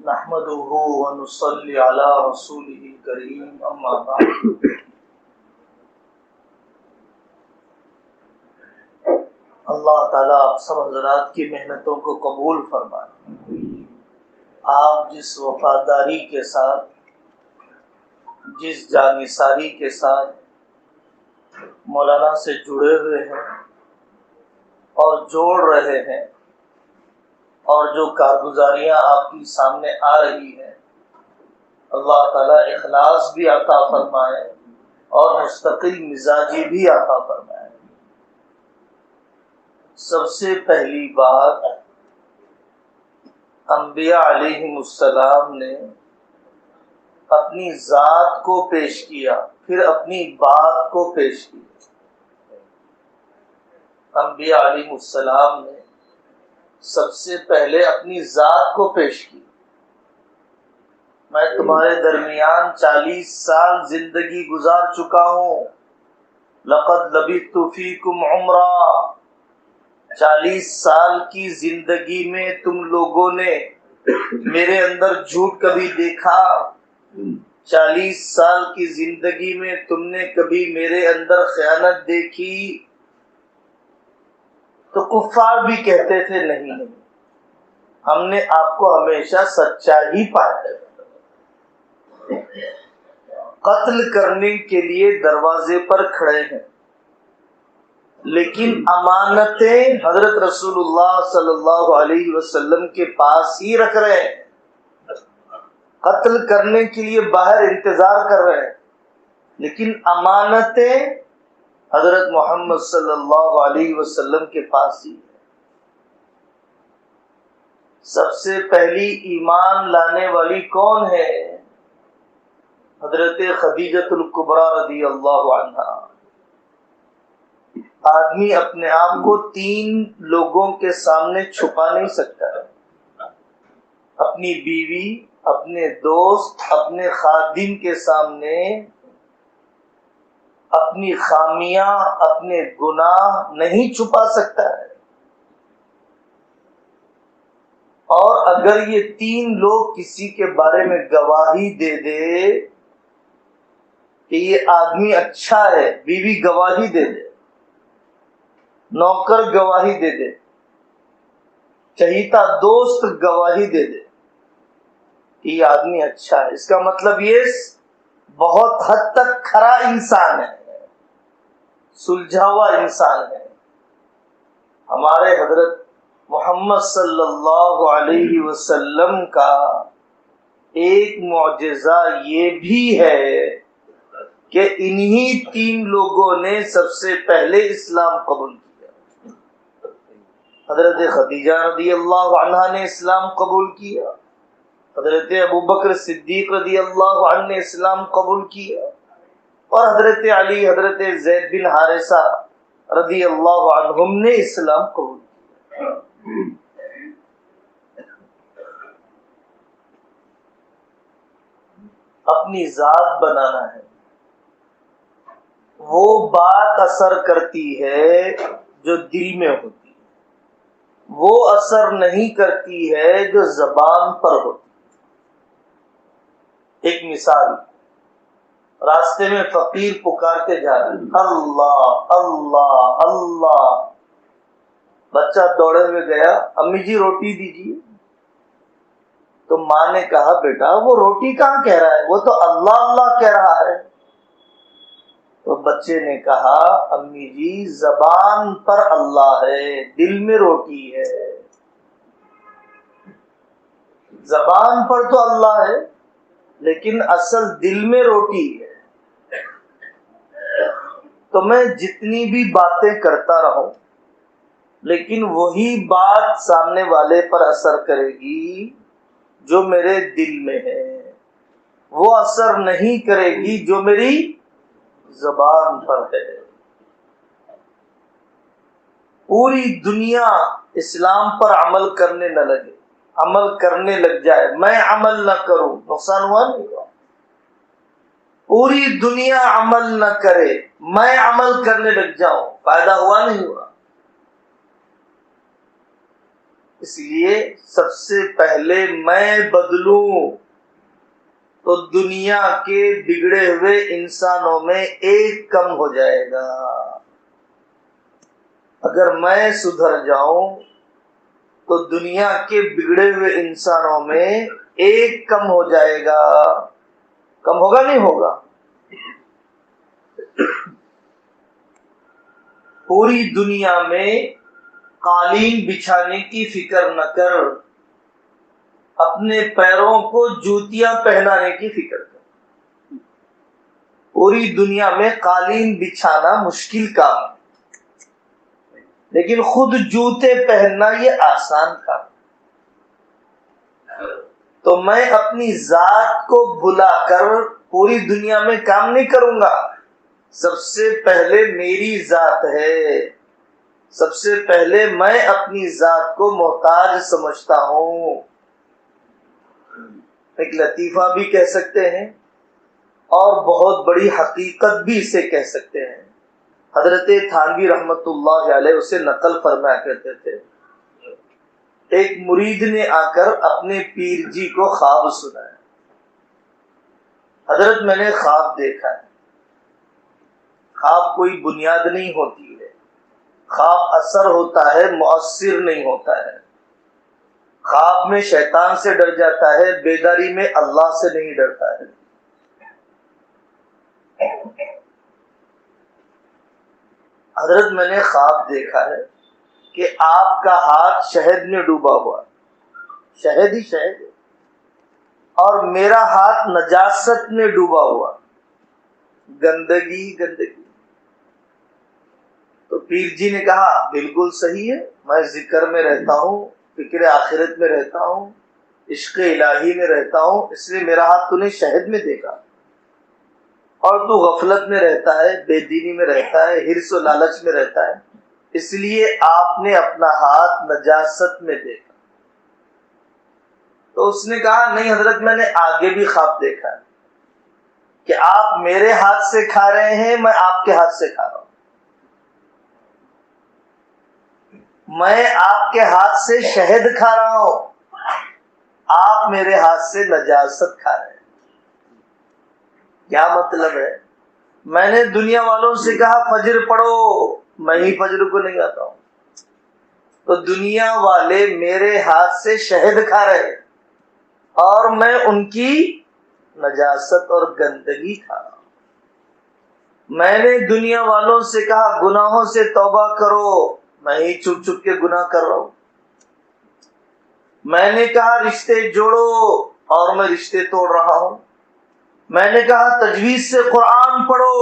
نحمده ونصلي على رسوله الكريم اما بعد اللہ تعالیٰ آپ سب حضرات کی محنتوں کو قبول فرمائے۔ آپ جس وفاداری کے ساتھ، جس جانثاری کے ساتھ مولانا سے جڑے ہوئے ہیں اور جوڑ رہے ہیں، اور جو کارگزاریاں آپ کی سامنے آ رہی ہیں، اللہ تعالیٰ اخلاص بھی عطا فرمائے اور مستقل مزاجی بھی عطا فرمائے۔ سب سے پہلی بات، انبیاء علیہم السلام نے اپنی ذات کو پیش کیا، پھر اپنی بات کو پیش کیا۔ انبیاء علیہم السلام نے سب سے پہلے اپنی ذات کو پیش کی۔ میں تمہارے درمیان 40 سال زندگی گزار چکا ہوں، لقد لبثت فیکم عمرا، 40 سال کی زندگی میں تم لوگوں نے میرے اندر جھوٹ کبھی دیکھا؟ 40 سال کی زندگی میں تم نے کبھی میرے اندر خیانت دیکھی؟ تو کفار بھی کہتے تھے نہیں، ہم نے آپ کو ہمیشہ سچا ہی پایا۔ قتل کرنے کے لیے دروازے پر کھڑے ہیں، لیکن امانتیں حضرت رسول اللہ صلی اللہ علیہ وسلم کے پاس ہی رکھ رہے ہیں۔ قتل کرنے کے لیے باہر انتظار کر رہے ہیں، لیکن امانتیں حضرت محمد صلی اللہ علیہ وسلم کے پاس ہی ہیں۔ سب سے پہلی ایمان لانے والی کون ہے؟ حضرت خدیجۃ الکبریٰ رضی اللہ عنہا۔ آدمی اپنے آپ کو 3 لوگوں کے سامنے چھپا نہیں سکتا ہے، اپنی بیوی، اپنے دوست، اپنے خادم کے سامنے اپنی خامیاں، اپنے گناہ نہیں چھپا سکتا ہے۔ اور اگر یہ 3 لوگ کسی کے بارے میں گواہی دے دے کہ یہ آدمی اچھا ہے، بیوی گواہی دے دے، نوکر گواہی دے دے، چہیتا دوست گواہی دے دے کہ یہ آدمی اچھا ہے، اس کا مطلب یہ بہت حد تک کھرا انسان ہے، سلجھا ہوا انسان ہے۔ ہمارے حضرت محمد صلی اللہ علیہ وسلم کا ایک معجزہ یہ بھی ہے کہ انہی 3 لوگوں نے سب سے پہلے اسلام قبول کیا۔ حضرت خدیجہ رضی اللہ عنہا نے اسلام قبول کیا، حضرت ابوبکر صدیق رضی اللہ عنہ نے اسلام قبول کیا، اور حضرت علی، حضرت زید بن حارثہ رضی اللہ عنہم نے اسلام قبول کیا۔ اپنی ذات بنانا ہے، وہ بات اثر کرتی ہے جو دل میں ہوتی ہے، وہ اثر نہیں کرتی ہے جو زبان پر ہوتی ہے۔ ایک مثال، راستے میں فقیر پکار کے جا رہے ہیں، اللہ اللہ اللہ، بچہ دوڑے ہوئے گیا، امی جی روٹی دیجیے۔ تو ماں نے کہا بیٹا وہ روٹی کہاں کہہ رہا ہے، وہ تو اللہ اللہ کہہ رہا ہے۔ تو بچے نے کہا امی جی زبان پر اللہ ہے، دل میں روٹی ہے۔ زبان پر تو اللہ ہے، لیکن اصل دل میں روٹی ہے۔ تو میں جتنی بھی باتیں کرتا رہوں، لیکن وہی بات سامنے والے پر اثر کرے گی جو میرے دل میں ہے، وہ اثر نہیں کرے گی جو میری زبان پر ہے۔ پوری دنیا اسلام پر عمل کرنے نہ لگے، عمل کرنے لگ جائے، میں عمل نہ کروں، نقصان ہوا نہیں ہوا؟ پوری دنیا عمل نہ کرے، میں عمل کرنے لگ جاؤں، فائدہ ہوا نہیں ہوا؟ اس لیے سب سے پہلے میں بدلوں تو دنیا کے بگڑے ہوئے انسانوں میں ایک کم ہو جائے گا. اگر میں سدھر جاؤں تو دنیا کے بگڑے ہوئے انسانوں میں ایک کم ہو جائے گا. کم ہوگا نہیں ہوگا؟ پوری دنیا میں قالین بچھانے کی فکر نہ کر، اپنے پیروں کو جوتیاں پہنانے کی فکر کر. پوری دنیا میں قالین بچھانا مشکل کام ہے، لیکن خود جوتے پہننا یہ آسان کام. تو میں اپنی ذات کو بھلا کر پوری دنیا میں کام نہیں کروں گا. سب سے پہلے میری ذات ہے، سب سے پہلے میں اپنی ذات کو محتاج سمجھتا ہوں. ایک لطیفہ بھی کہہ سکتے ہیں اور بہت بڑی حقیقت بھی اسے کہہ سکتے ہیں. حضرت تھانوی رحمت اللہ علیہ اسے نقل فرمایا کرتے تھے. ایک مرید نے آ کر اپنے پیر جی کو خواب سنایا. حضرت میں نے خواب دیکھا ہے. خواب کوئی بنیاد نہیں ہوتی ہے، خواب اثر ہوتا ہے، مؤثر نہیں ہوتا ہے. خواب میں شیطان سے ڈر جاتا ہے، بیداری میں اللہ سے نہیں ڈرتا ہے. حضرت میں نے خواب دیکھا ہے کہ آپ کا ہاتھ شہد میں ڈوبا ہوا، شہد ہی شہد ہے، اور میرا ہاتھ نجاست میں ڈوبا ہوا، گندگی گندگی. تو پیر جی نے کہا بالکل صحیح ہے، میں ذکر میں رہتا ہوں، فکر آخرت میں رہتا ہوں، عشق الہی میں رہتا ہوں، اس لیے میرا ہاتھ تو نے شہد میں دیکھا، اور تو غفلت میں رہتا ہے، بے دینی میں رہتا ہے، حرص و لالچ میں رہتا ہے، اس لیے آپ نے اپنا ہاتھ نجاست میں دیکھا. تو اس نے کہا نہیں حضرت، میں نے آگے بھی خواب دیکھا ہے کہ آپ میرے ہاتھ سے کھا رہے ہیں، میں آپ کے ہاتھ سے کھا رہا ہوں. میں آپ کے ہاتھ سے شہد کھا رہا ہوں، آپ میرے ہاتھ سے نجاست کھا رہے ہیں. کیا مطلب ہے؟ میں نے دنیا والوں سے کہا فجر پڑھو، میں ہی فجر کو نہیں آتا ہوں. تو دنیا والے میرے ہاتھ سے شہد کھا رہے ہیں اور میں ان کی نجاست اور گندگی کھا رہا ہوں. میں نے دنیا والوں سے کہا گناہوں سے توبہ کرو، میں ہی چھپ چھپ کے گناہ کر رہا ہوں. میں نے کہا رشتے جوڑو اور میں رشتے توڑ رہا ہوں. میں نے کہا تجوید سے قرآن پڑھو،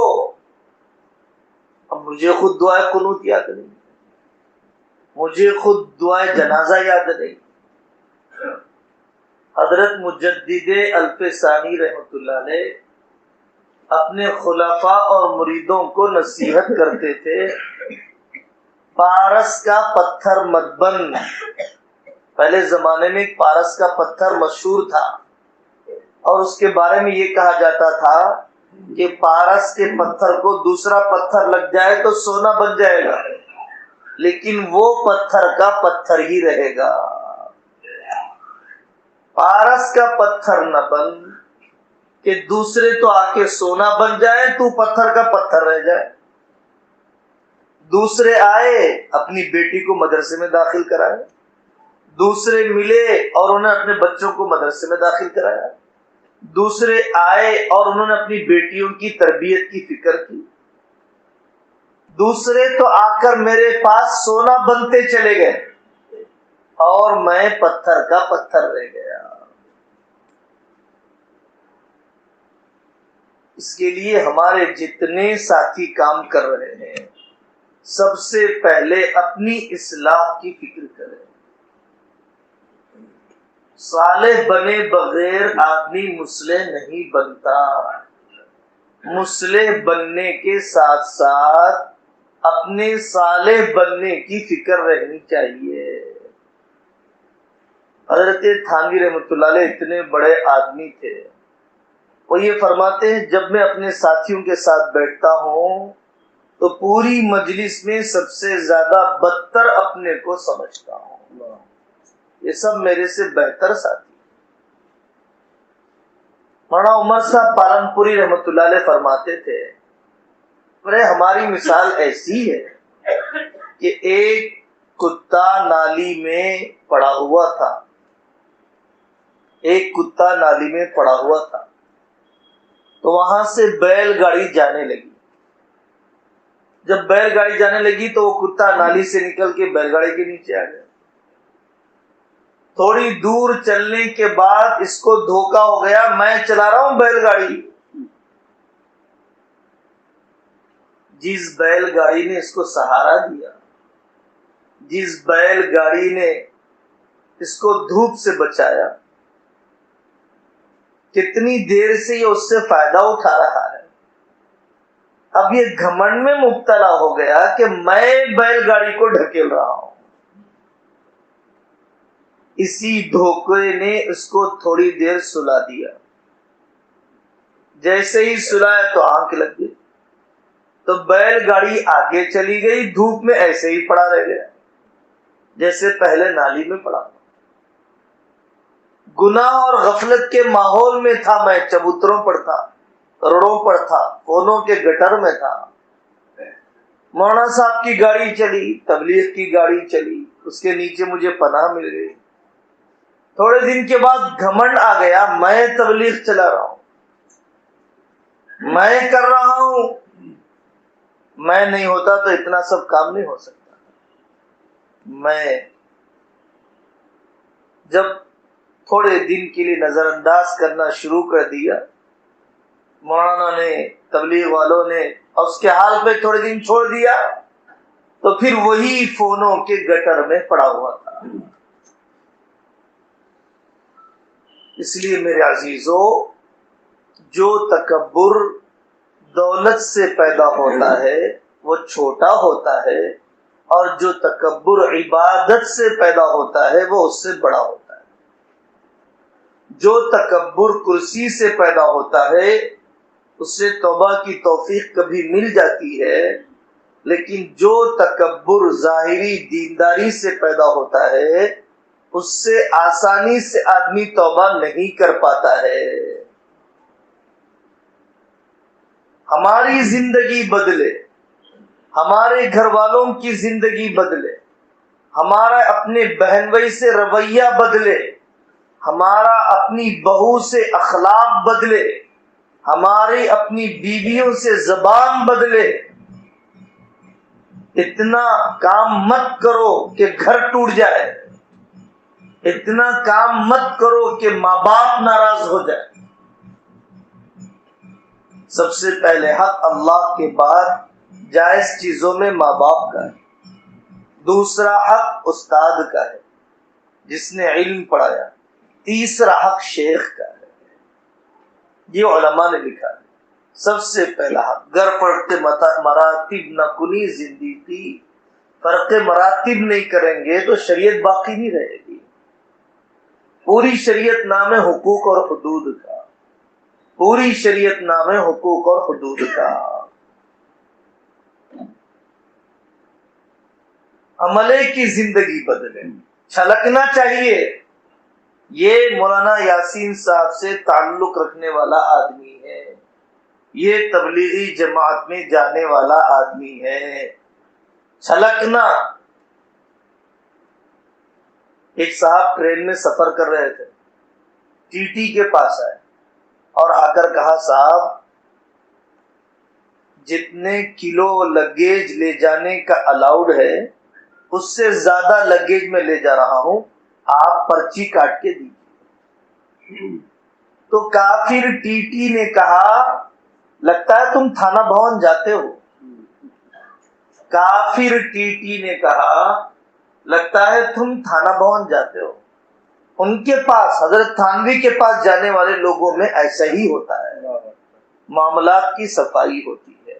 اب مجھے خود دعائے قنوت یاد نہیں، مجھے خود دعائے جنازہ یاد نہیں. حضرت مجدد الفسانی رحمت اللہ علیہ اپنے خلفاء اور مریدوں کو نصیحت کرتے تھے پارس کا پتھر مت بن. پہلے زمانے میں ایک پارس کا پتھر مشہور تھا، اور اس کے بارے میں یہ کہا جاتا تھا کہ پارس کے پتھر کو دوسرا پتھر لگ جائے تو سونا بن جائے گا، لیکن وہ پتھر کا پتھر ہی رہے گا. پارس کا پتھر نہ بن کہ دوسرے تو آ کے سونا بن جائے، تو پتھر کا پتھر رہ جائے. دوسرے آئے اپنی بیٹی کو مدرسے میں داخل کرائے، دوسرے ملے اور انہیں اپنے بچوں کو مدرسے میں داخل کرایا، دوسرے آئے اور انہوں نے اپنی بیٹیوں کی تربیت کی فکر کی. دوسرے تو آ کر میرے پاس سونا بنتے چلے گئے اور میں پتھر کا پتھر رہ گیا. اس کے لیے ہمارے جتنے ساتھی کام کر رہے ہیں سب سے پہلے اپنی اصلاح کی فکر کریں. صالح بنے بغیر آدمی مصلح نہیں بنتا. مصلح بننے کے ساتھ ساتھ اپنے صالح بننے کی فکر رہنی چاہیے. حضرت تھانوی رحمۃ اللہ علیہ اتنے بڑے آدمی تھے، وہ یہ فرماتے ہیں جب میں اپنے ساتھیوں کے ساتھ بیٹھتا ہوں تو پوری مجلس میں سب سے زیادہ بدتر اپنے کو سمجھتا ہوں. یہ سب میرے سے بہتر ساتھی۔ مولانا عمر صاحب پالن پوری رحمت اللہ علیہ فرماتے تھے، ہماری مثال ایسی ہے کہ ایک کتا نالی میں پڑا ہوا تھا، ایک کتا نالی میں پڑا ہوا تھا، تو وہاں سے بیل گاڑی جانے لگی۔ جب بیل گاڑی جانے لگی تو وہ کتا نالی سے نکل کے بیل گاڑی کے نیچے آ گیا۔ تھوڑی دور چلنے کے بعد اس کو دھوکا ہو گیا، میں چلا رہا ہوں بیل گاڑی، جس بیل گاڑی نے اس کو سہارا دیا، جس بیل گاڑی نے اس کو دھوپ سے بچایا، کتنی دیر سے یہ اس سے فائدہ اٹھا رہا ہے، اب یہ گھمنڈ میں مبتلا ہو گیا کہ میں بیل گاڑی کو ڈھکیل رہا ہوں۔ اسی دھوکے نے اس کو تھوڑی دیر سلا دیا، جیسے ہی سلایا تو آنکھ لگ گئی، تو بیل گاڑی آگے چلی گئی، دھوپ میں ایسے ہی پڑا رہ گیا جیسے پہلے نالی میں پڑا۔ گناہ اور غفلت کے ماحول میں تھا، میں چبوتروں پر تھا، روڑوں پر تھا، کونوں کے گٹر میں تھا۔ مولانا صاحب کی گاڑی چلی، تبلیغ کی گاڑی چلی، اس کے نیچے مجھے پناہ مل گئی۔ تھوڑے دن کے بعد گھمنڈ آ گیا، میں تبلیغ چلا رہا ہوں، میں کر رہا ہوں، میں نہیں ہوتا تو اتنا سب کام نہیں ہو سکتا۔ میں جب تھوڑے دن کے لیے نظر انداز کرنا شروع کر دیا، مولانا نے، تبلیغ والوں نے، اور اس کے حال پہ تھوڑے دن چھوڑ دیا، تو پھر وہی فونوں کے گٹر میں پڑا ہوا تھا۔ اس لیے میرے عزیزو، جو تکبر دولت سے پیدا ہوتا ہے وہ چھوٹا ہوتا ہے، اور جو تکبر عبادت سے پیدا ہوتا ہے وہ اس سے بڑا ہوتا ہے۔ جو تکبر کرسی سے پیدا ہوتا ہے اس سے توبہ کی توفیق کبھی مل جاتی ہے، لیکن جو تکبر ظاہری دینداری سے پیدا ہوتا ہے اس سے آسانی سے آدمی توبہ نہیں کر پاتا ہے۔ ہماری زندگی بدلے، ہمارے گھر والوں کی زندگی بدلے، ہمارا اپنے بہن بھائی سے رویہ بدلے، ہمارا اپنی بہو سے اخلاق بدلے، ہماری اپنی بیویوں سے زبان بدلے، اتنا کام مت کرو کہ گھر ٹوٹ جائے، اتنا کام مت کرو کہ ماں باپ ناراض ہو جائے۔ سب سے پہلے حق اللہ کے بعد جائز چیزوں میں ماں باپ کا ہے، دوسرا حق استاد کا ہے جس نے علم پڑھایا، تیسرا حق شیخ کا ہے، یہ علماء نے لکھا ہے۔ سب سے پہلا حق، گر فرق مراتب نہ کنی زندگی، فرق مراتب نہیں کریں گے تو شریعت باقی نہیں رہے گی۔ پوری شریعت نام ہے حقوق اور حدود کا، پوری شریعت نام ہے حقوق اور حدود کا۔ عملے کی زندگی بدلے، چھلکنا چاہیے۔ یہ مولانا یاسین صاحب سے تعلق رکھنے والا آدمی ہے، یہ تبلیغی جماعت میں جانے والا آدمی ہے، چھلکنا۔ ایک صاحب ٹرین میں سفر کر رہے تھے، ٹی ٹی کے پاس آئے اور آ کر کہا، صاحب جتنے کلو لگیج لے جانے کا الاؤڈ ہے اس سے زیادہ لگیج میں لے جا رہا ہوں، آپ پرچی کاٹ کے دیجیے۔ تو کافر ٹی ٹی نے کہا، لگتا ہے تم تھانہ بھون جاتے ہو۔ کافر ٹی ٹی نے کہا، لگتا ہے تم تھانہ بھون جاتے ہو۔ ان کے پاس، حضرت تھانوی کے پاس جانے والے لوگوں میں ایسا ہی ہوتا ہے، معاملات کی صفائی ہوتی ہے،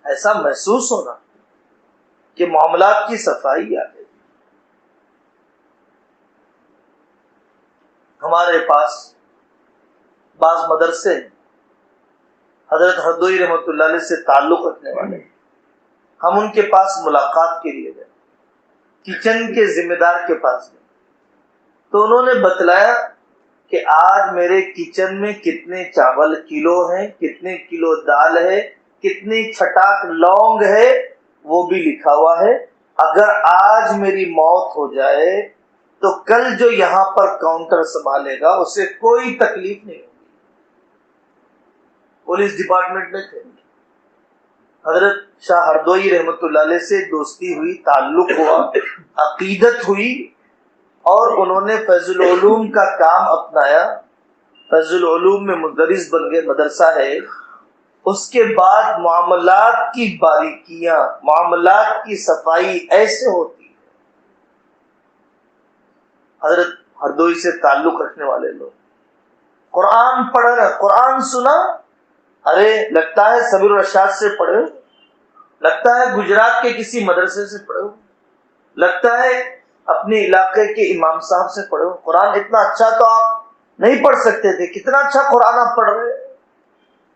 ایسا محسوس ہونا کہ معاملات کی صفائی آ گئی۔ ہمارے پاس بعض مدرسے حضرت ہردوئی رحمۃ اللہ علیہ سے تعلق رکھنے والے، ہم ان کے پاس ملاقات کے لیے گئے، کچن کے ذمہ دار کے پاس گئے تو انہوں نے بتلایا کہ آج میرے کچن میں کتنے چاول کلو ہیں، کتنے کلو دال ہے، کتنی چھٹاک لونگ ہے، وہ بھی لکھا ہوا ہے۔ اگر آج میری موت ہو جائے تو کل جو یہاں پر کاؤنٹر سنبھالے گا اسے کوئی تکلیف نہیں ہوگی۔ پولیس ڈپارٹمنٹ میں تھے، حضرت شاہ ہردوئی رحمت اللہ علیہ سے دوستی ہوئی، تعلق ہوا، عقیدت ہوئی، اور انہوں نے فیض العلوم کا کام اپنایا۔ فیض العلوم میں مدرس بن گئے، مدرسہ ہے۔ اس کے بعد معاملات کی باریکیاں، معاملات کی صفائی ایسے ہوتی ہے۔ حضرت ہردوئی سے تعلق رکھنے والے لوگ قرآن پڑھا، قرآن سنا، ارے لگتا ہے سبیر الرشاد سے پڑھے، لگتا ہے گجرات کے کسی مدرسے سے پڑھے، لگتا ہے اپنے علاقے کے امام صاحب سے پڑھے۔ قرآن اتنا اچھا تو آپ نہیں پڑھ سکتے تھے، کتنا اچھا قرآن آپ پڑھ رہے ہیں۔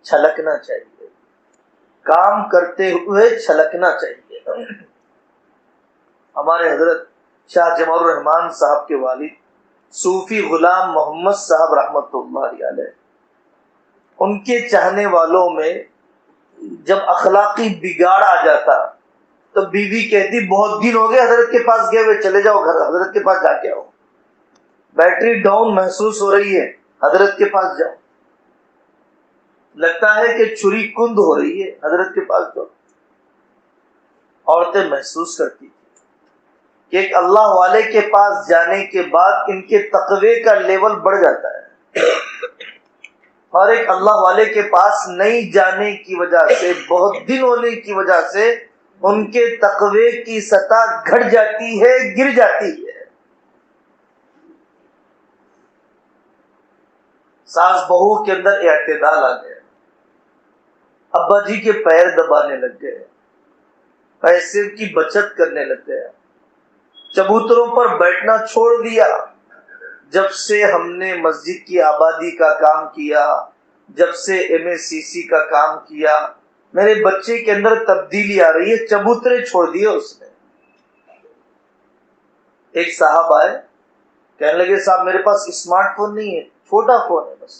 چھلکنا چاہیے، کام کرتے ہوئے چھلکنا چاہیے۔ ہمارے حضرت شاہ جمال الرحمان صاحب کے والد صوفی غلام محمد صاحب رحمۃ اللہ علیہ، ان کے چاہنے والوں میں جب اخلاقی بگاڑ آ جاتا تو بیوی کہتی بہت دن ہو گئے حضرت کے پاس گئے ہوئے، چلے جاؤ گھر، حضرت کے پاس جا کے آؤ، بیٹری ڈاؤن محسوس ہو رہی ہے، حضرت کے پاس جاؤ، لگتا ہے کہ چھری کند ہو رہی ہے، حضرت کے پاس جاؤ۔ عورتیں محسوس کرتی کہ ایک اللہ والے کے پاس جانے کے بعد ان کے تقوی کا لیول بڑھ جاتا ہے، اور ایک اللہ والے کے پاس نہیں جانے کی وجہ سے، بہت دن ہونے کی وجہ سے ان کے تقوی کی سطح گھٹ جاتی ہے، گر جاتی ہے۔ ساس بہو کے اندر اعتدال آ گیا، ابا جی کے پیر دبانے لگ گئے، پیسے کی بچت کرنے لگ گیا، چبوتروں پر بیٹھنا چھوڑ دیا۔ جب سے ہم نے مسجد کی آبادی کا کام کیا، جب سے MACC کا کام کیا، میرے بچے کے اندر تبدیلی آ رہی ہے، چبوترے چھوڑ دیے اس نے۔ ایک صاحب آئے، کہنے لگے صاحب میرے پاس اسمارٹ فون نہیں ہے، چھوٹا فون ہے، بس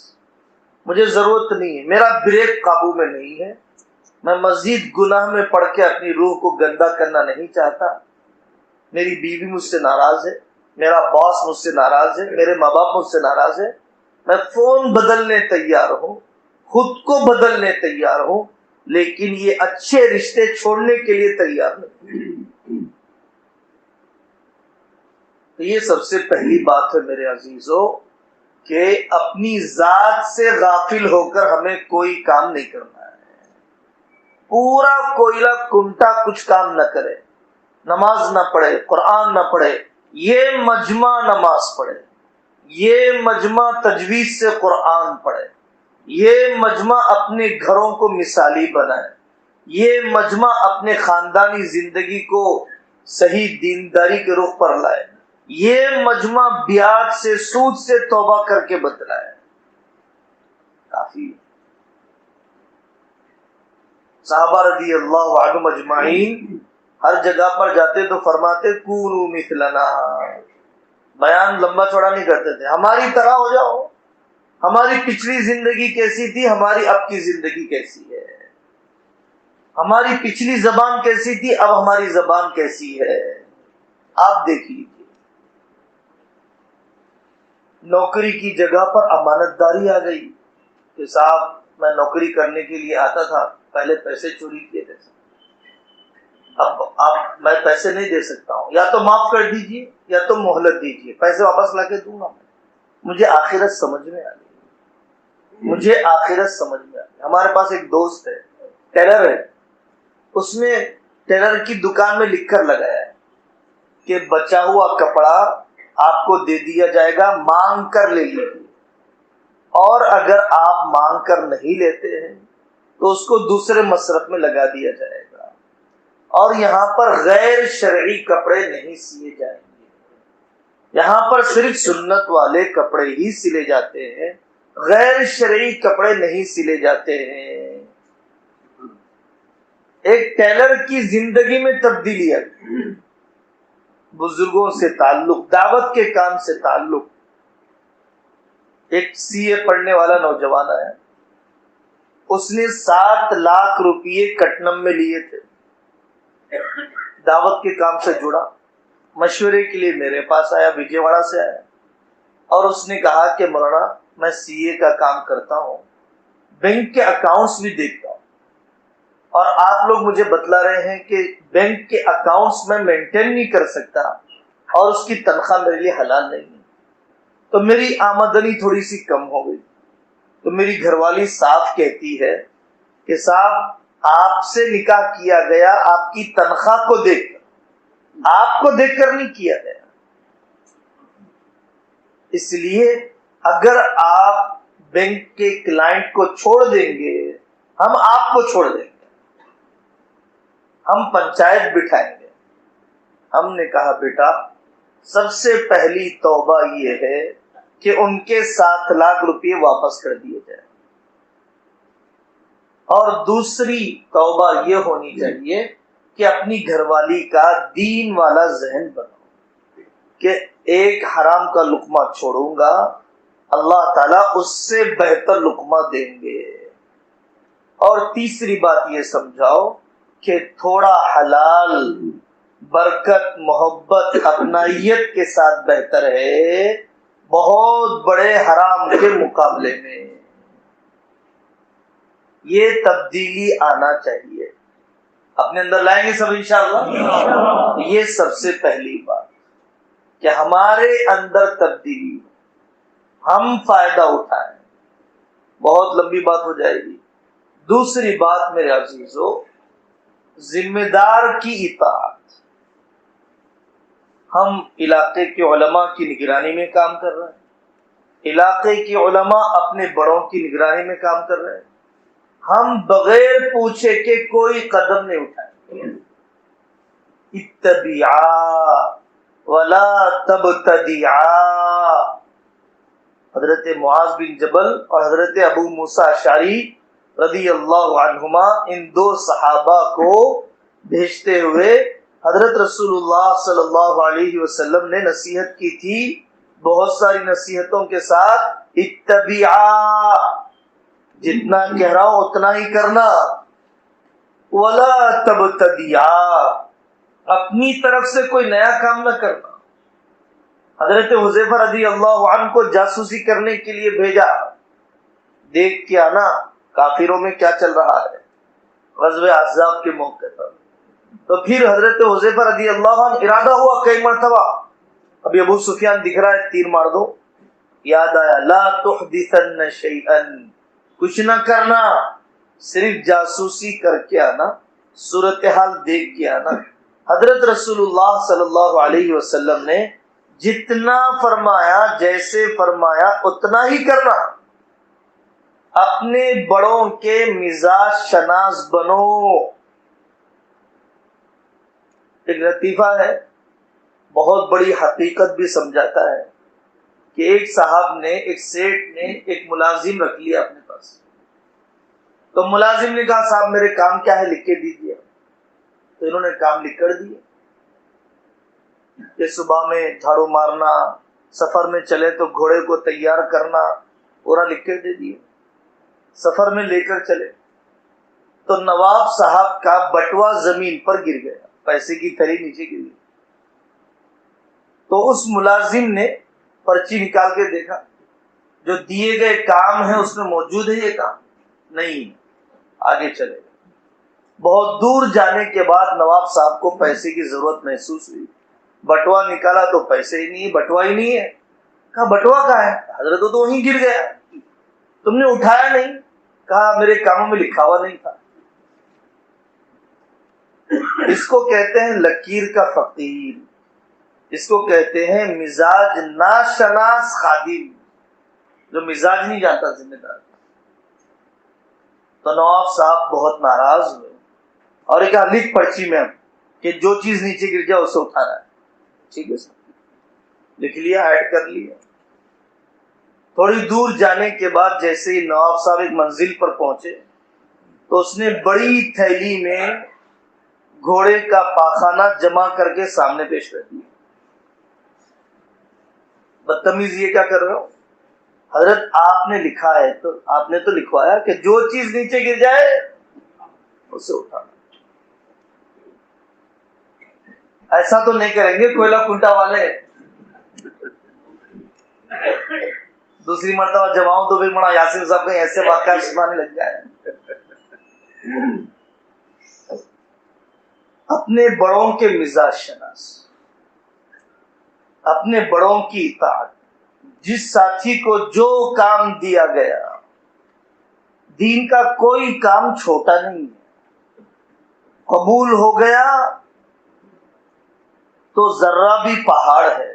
مجھے ضرورت نہیں ہے، میرا بریک قابو میں نہیں ہے، میں مزید گناہ میں پڑھ کے اپنی روح کو گندا کرنا نہیں چاہتا، میری بیوی مجھ سے ناراض ہے، میرا باس مجھ سے ناراض ہے، میرے ماں باپ مجھ سے ناراض ہے، میں فون بدلنے تیار ہوں، خود کو بدلنے تیار ہوں، لیکن یہ اچھے رشتے چھوڑنے کے لیے تیار نہیں۔ تو یہ سب سے پہلی بات ہے میرے عزیزوں، کہ اپنی ذات سے غافل ہو کر ہمیں کوئی کام نہیں کرنا ہے۔ پورا کوئلہ کنٹا کچھ کام نہ کرے، نماز نہ پڑھے، قرآن نہ پڑھے، یہ مجمع نماز پڑھے، یہ مجمع تجوید سے قرآن پڑھے، یہ مجمع اپنے گھروں کو مثالی بنائے، یہ مجمع اپنے خاندانی زندگی کو صحیح دینداری کے رخ پر لائے، یہ مجمع بیعت سے، سود سے توبہ کر کے بتلائے، کافی۔ صحابہ رضی اللہ عنہم اجمعین ہر جگہ پر جاتے تو فرماتے کونوا مثلنا، بیان لمبا چوڑا نہیں کرتے تھے، ہماری طرح ہو جاؤ، ہماری پچھلی زندگی کیسی تھی، ہماری اب کی زندگی کیسی ہے، ہماری پچھلی زبان کیسی تھی، اب ہماری زبان کیسی ہے، آپ دیکھ لیجیے۔ نوکری کی جگہ پر امانت داری آ گئی کہ صاحب میں نوکری کرنے کے لیے آتا تھا، پہلے پیسے چوری کیے تھے، اب میں پیسے نہیں دے سکتا ہوں، یا تو معاف کر دیجیے یا تو مہلت دیجیے، پیسے واپس لا کے دوں گا۔ مجھے آخرت سمجھ میں آ گئی، مجھے آخرت سمجھ میں آ گئی۔ ہمارے پاس ایک دوست ہے، ٹیلر ہے، اس نے ٹیلر کی دکان میں لکھ کر لگایا ہے کہ بچا ہوا کپڑا آپ کو دے دیا جائے گا، مانگ کر لے لیجیے، اور اگر آپ مانگ کر نہیں لیتے ہیں تو اس کو دوسرے مصرف میں لگا دیا جائے گا، اور یہاں پر غیر شرعی کپڑے نہیں سیے جائیں گے، یہاں پر صرف سنت والے کپڑے ہی سلے جاتے ہیں، غیر شرعی کپڑے نہیں سلے جاتے ہیں۔ ایک ٹیلر کی زندگی میں تبدیلی آئی، بزرگوں سے تعلق، دعوت کے کام سے تعلق. ایک CA پڑھنے والا نوجوان ہے، اس نے 7 لاکھ روپیے کٹنم میں لیے تھے، دعوت کے کام سے جڑا، مشورے کے لیے میرے پاس آیا، وجے واڑا سے آیا، اور اس نے کہا کہ مولانا میں CA کا کام کرتا ہوں، بینک کے اکاؤنٹس بھی دیکھتا ہوں، اور آپ لوگ مجھے بتلا رہے ہیں کہ بینک کے اکاؤنٹس میں مینٹین نہیں کر سکتا اور اس کی تنخواہ میرے لیے حلال نہیں ہے، تو میری آمدنی تھوڑی سی کم ہو گئی. تو میری گھر والی صاف کہتی ہے کہ صاحب آپ سے نکاح کیا گیا آپ کی تنخواہ کو دیکھ کر، آپ کو دیکھ کر نہیں کیا گیا. اس لیے اگر آپ بینک کے کلائنٹ کو چھوڑ دیں گے، ہم آپ کو چھوڑ دیں گے، ہم پنچایت بٹھائیں گے. ہم نے کہا بیٹا سب سے پہلی توبہ یہ ہے کہ ان کے 7 لاکھ روپئے واپس کر دیے جائیں، اور دوسری توبہ یہ ہونی چاہیے کہ اپنی گھر والی کا دین والا ذہن بناؤ کہ ایک حرام کا لقمہ چھوڑوں گا، اللہ تعالیٰ اس سے بہتر لقمہ دیں گے. اور تیسری بات یہ سمجھاؤ کہ تھوڑا حلال برکت محبت اپنائیت کے ساتھ بہتر ہے بہت بڑے حرام کے مقابلے میں. یہ تبدیلی آنا چاہیے، اپنے اندر لائیں گے سب انشاءاللہ. یہ سب سے پہلی بات کہ ہمارے اندر تبدیلی، ہم فائدہ اٹھائیں. بہت لمبی بات ہو جائے گی. دوسری بات میرے عزیزو، ذمہ دار کی اطاعت. ہم علاقے کے علماء کی نگرانی میں کام کر رہے ہیں، علاقے کے علماء اپنے بڑوں کی نگرانی میں کام کر رہے ہیں. ہم بغیر پوچھے کہ کوئی قدم نہیں اٹھائیں. اتبعا ولا تبتدعا. حضرت معاذ بن جبل اور حضرت ابو موسیٰ اشعری رضی اللہ عنہما ان 2 صحابہ کو بھیجتے ہوئے حضرت رسول اللہ صلی اللہ علیہ وسلم نے نصیحت کی تھی، بہت ساری نصیحتوں کے ساتھ. اتبعا، جتنا کہہ رہا ہوں اتنا ہی کرنا. ولا تبتدعا، اپنی طرف سے کوئی نیا کام نہ کرنا. حضرت حذیفہ رضی اللہ عنہ کو جاسوسی کرنے کے لیے بھیجا، دیکھ کے آنا کافروں میں کیا چل رہا ہے غزوہ احزاب کے موقع پر. تو پھر حضرت حذیفہ رضی اللہ عنہ ارادہ ہوا کئی مرتبہ، ابھی ابو سفیان دکھ رہا ہے تیر مار دو، یاد آیا لا تحدثن شیئا، کچھ نہ کرنا، صرف جاسوسی کر کے آنا، صورتحال دیکھ کے آنا. حضرت رسول اللہ صلی اللہ علیہ وسلم نے جتنا فرمایا جیسے فرمایا اتنا ہی کرنا. اپنے بڑوں کے مزاج شناس بنو. ایک لطیفہ ہے، بہت بڑی حقیقت بھی سمجھاتا ہے کہ ایک صاحب نے، ایک سیٹ نے ایک ملازم رکھ لیا اپنے پاس. تو ملازم نے کہا صاحب میرے کام کیا ہے لکھ کے دیجیے. تو انہوں نے کام لکھ کر دیے کہ صبح میں جھاڑو مارنا، سفر میں چلے تو گھوڑے کو تیار کرنا، پورا لکھ کے دے دیے. سفر میں لے کر چلے تو نواب صاحب کا بٹوا زمین پر گر گیا، پیسے کی تھیلی نیچے گر گئی. تو اس ملازم نے پرچی نکال کے دیکھا، جو دیے گئے کام ہے اس میں موجود ہے یہ کام نہیں، آگے چلے. بہت دور جانے کے بعد نواب صاحب کو پیسے کی ضرورت محسوس ہوئی. بٹوا نکالا تو پیسے ہی نہیں، بٹوا ہی نہیں ہے. کہا بٹوا کہاں ہے؟ حضرت تو وہیں گر گیا، تم نے اٹھایا نہیں. کہا میرے کاموں میں لکھا ہوا نہیں تھا. اس کو کہتے ہیں لکیر کا فقیر، اس کو کہتے ہیں مزاج ناشناس خادم، جو مزاج نہیں جانتا ذمہ دار. تو نواب صاحب بہت ناراض ہوئے اور ایک لکھ پرچی میں کہ جو چیز نیچے گر جائے اسے اٹھانا ہے. ٹھیک ہے سر، لکھ لیا، ایڈ کر لیا. تھوڑی دور جانے کے بعد جیسے ہی نواب صاحب ایک منزل پر پہنچے تو اس نے بڑی تھیلی میں گھوڑے کا پاخانہ جمع کر کے سامنے پیش کر دیا. بدتمیز یہ کیا کر رہے ہو؟ حضرت آپ نے لکھا ہے تو آپ نے تو لکھوایا کہ جو چیز نیچے گر جائے اسے اٹھانا. ایسا تو نہیں کریں گے کوئلہ کنٹا والے. دوسری مرتبہ جب آؤں تو بھی مڑا یاسین صاحب کہیں ایسے واقعہ سنانے لگ جائے. اپنے بڑوں کے مزاج شناس، اپنے بڑوں کی اطاعت. جس ساتھی کو جو کام دیا گیا، دین کا کوئی کام چھوٹا نہیں ہے، قبول ہو گیا تو ذرہ بھی پہاڑ ہے،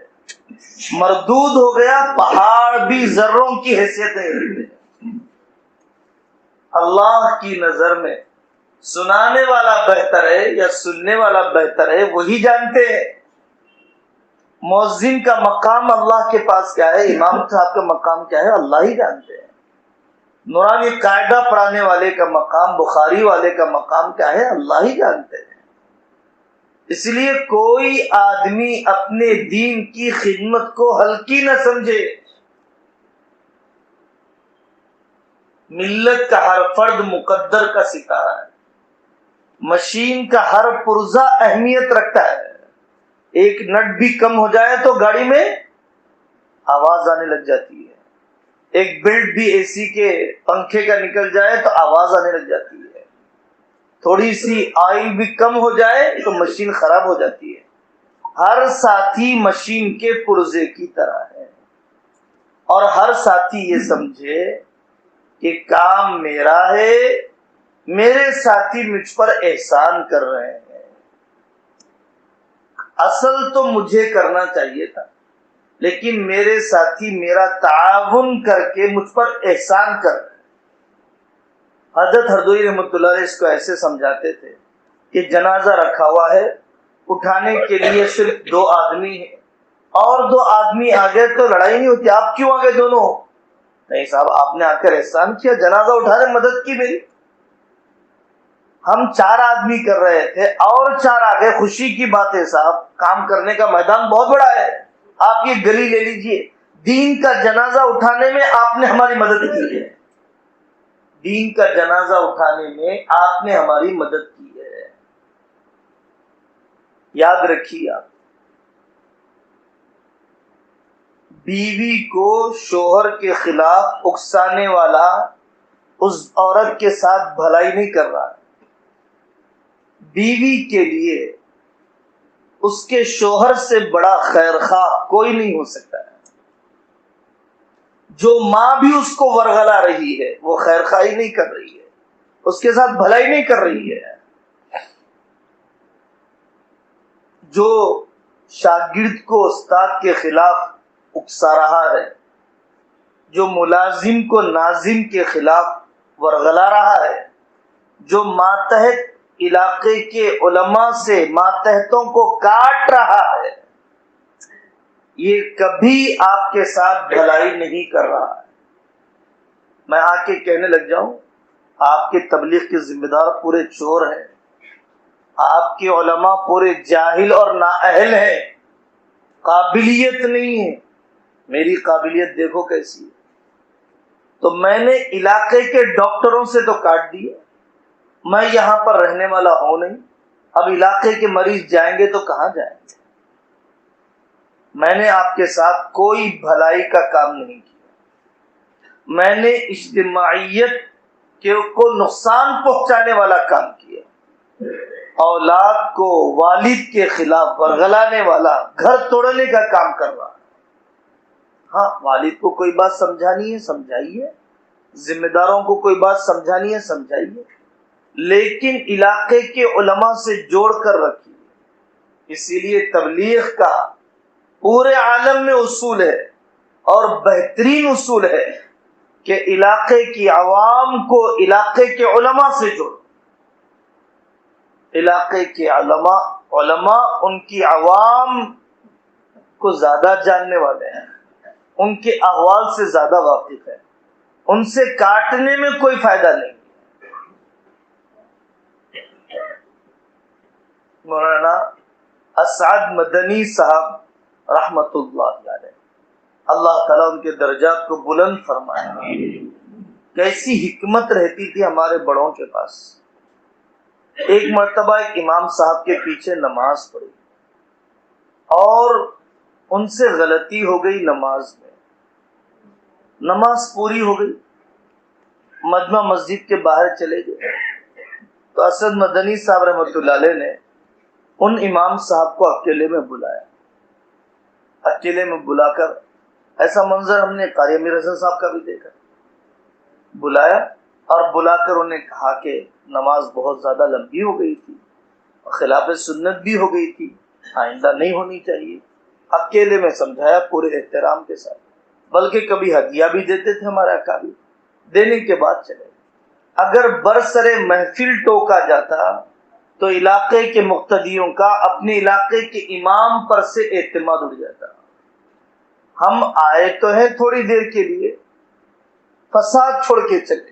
مردود ہو گیا پہاڑ بھی ذروں کی حیثیت ہے. اللہ کی نظر میں سنانے والا بہتر ہے یا سننے والا بہتر ہے وہی جانتے ہیں. مؤذن کا مقام اللہ کے پاس کیا ہے، امام صاحب کا مقام کیا ہے، اللہ ہی جانتے ہیں. نورانی قاعدہ پڑھانے والے کا مقام، بخاری والے کا مقام کیا ہے، اللہ ہی جانتے ہیں. اس لیے کوئی آدمی اپنے دین کی خدمت کو ہلکی نہ سمجھے. ملت کا ہر فرد مقدر کا ستارہ ہے. مشین کا ہر پرزہ اہمیت رکھتا ہے. ایک نٹ بھی کم ہو جائے تو گاڑی میں آواز آنے لگ جاتی ہے. ایک بلٹ بھی اے سی کے پنکھے کا نکل جائے تو آواز آنے لگ جاتی ہے. تھوڑی سی آئل بھی کم ہو جائے تو مشین خراب ہو جاتی ہے. ہر ساتھی مشین کے پرزے کی طرح ہے، اور ہر ساتھی یہ سمجھے کہ کام میرا ہے، میرے ساتھی مجھ پر احسان کر رہے ہیں. اصل تو مجھے کرنا چاہیے تھا، لیکن میرے ساتھی میرا تعاون کر کے مجھ پر احسان کر رہے ہیں. حضرت ہردوئی رحمۃ اللہ علیہ اس کو ایسے سمجھاتے تھے کہ جنازہ رکھا ہوا ہے، اٹھانے کے لیے صرف 2 آدمی ہیں، اور 2 آدمی آ گئے تو لڑائی نہیں ہوتی. آپ کیوں آ گئے دونوں؟ نہیں صاحب آپ نے آ کر احسان کیا، جنازہ اٹھانے مدد کی میری. ہم 4 آدمی کر رہے تھے اور 4 آ گئے، خوشی کی بات ہے صاحب، کام کرنے کا میدان بہت بڑا ہے. آپ یہ گلی لے لیجئے، دین کا جنازہ اٹھانے میں آپ نے ہماری مدد کی ہے. دین کا جنازہ اٹھانے میں آپ نے ہماری مدد کی ہے. یاد رکھیے آپ، بیوی کو شوہر کے خلاف اکسانے والا اس عورت کے ساتھ بھلائی نہیں کر رہا ہے. بیوی کے لیے اس کے شوہر سے بڑا خیر خواہ کوئی نہیں ہو سکتا ہے. جو ماں بھی اس کو ورغلا رہی ہے وہ خیر خواہی نہیں کر رہی ہے، اس کے ساتھ بھلائی نہیں کر رہی ہے. جو شاگرد کو استاد کے خلاف اکسا رہا ہے، جو ملازم کو ناظم کے خلاف ورغلا رہا ہے، جو ماتحت علاقے کے علماء سے ماتحتوں کو کاٹ رہا ہے، یہ کبھی آپ کے ساتھ بھلائی نہیں کر رہا ہے. میں آ کے کہنے لگ جاؤں آپ کے تبلیغ کے ذمہ دار پورے چور ہیں، آپ کے علماء پورے جاہل اور نااہل ہیں، قابلیت نہیں ہے. میری قابلیت دیکھو کیسی ہے. تو میں نے علاقے کے ڈاکٹروں سے تو کاٹ دیا، میں یہاں پر رہنے والا ہوں نہیں. اب علاقے کے مریض جائیں گے تو کہاں جائیں گے؟ میں نے آپ کے ساتھ کوئی بھلائی کا کام نہیں کیا. میں نے اجتماعیت کو نقصان پہنچانے والا کام کیا. اولاد کو والد کے خلاف ورغلانے والا، گھر توڑنے کا کام کر رہا. ہاں والد کو کوئی بات سمجھانی ہے سمجھائیے، ذمہ داروں کو کوئی بات سمجھانی ہے سمجھائیے، لیکن علاقے کے علماء سے جوڑ کر رکھیے. اسی لیے تبلیغ کا پورے عالم میں اصول ہے اور بہترین اصول ہے کہ علاقے کی عوام کو علاقے کے علماء سے جوڑو. علاقے کے علماء ان کی عوام کو زیادہ جاننے والے ہیں، ان کے احوال سے زیادہ واقف ہیں. ان سے کاٹنے میں کوئی فائدہ نہیں. مولانا اسعد مدنی صاحب رحمت اللہ علیہ اللہ تعالیٰ ان کے درجات کو بلند فرمائے۔ کیسی حکمت رہتی تھی ہمارے بڑوں کے پاس۔ ایک مرتبہ ایک امام صاحب کے پیچھے نماز پڑھی اور ان سے غلطی ہو گئی نماز میں، نماز پوری ہو گئی، مجمع مسجد کے باہر چلے گئے تو اسد مدنی صاحب رحمۃ اللہ علیہ نے ان امام صاحب کو اکیلے میں بلایا۔ اکیلے میں بلا کر، ایسا منظر ہم نے قاری امیر حسن صاحب کا بھی دیکھا، بلایا اور بلا کر انہیں کہا کہ نماز بہت زیادہ لمبی ہو گئی تھی اور خلاف سنت بھی ہو گئی تھی، آئندہ نہیں ہونی چاہیے۔ اکیلے میں سمجھایا پورے احترام کے ساتھ، بلکہ کبھی ہدیہ بھی دیتے تھے ہمارے اکابر، دینے کے بعد چلے۔ اگر برسر محفل ٹوکا جاتا تو علاقے کے مقتدیوں کا اپنے علاقے کے امام پر سے اعتماد اٹھ جاتا۔ ہم آئے تو ہیں تھوڑی دیر کے لیے، فساد چھوڑ کے چلے۔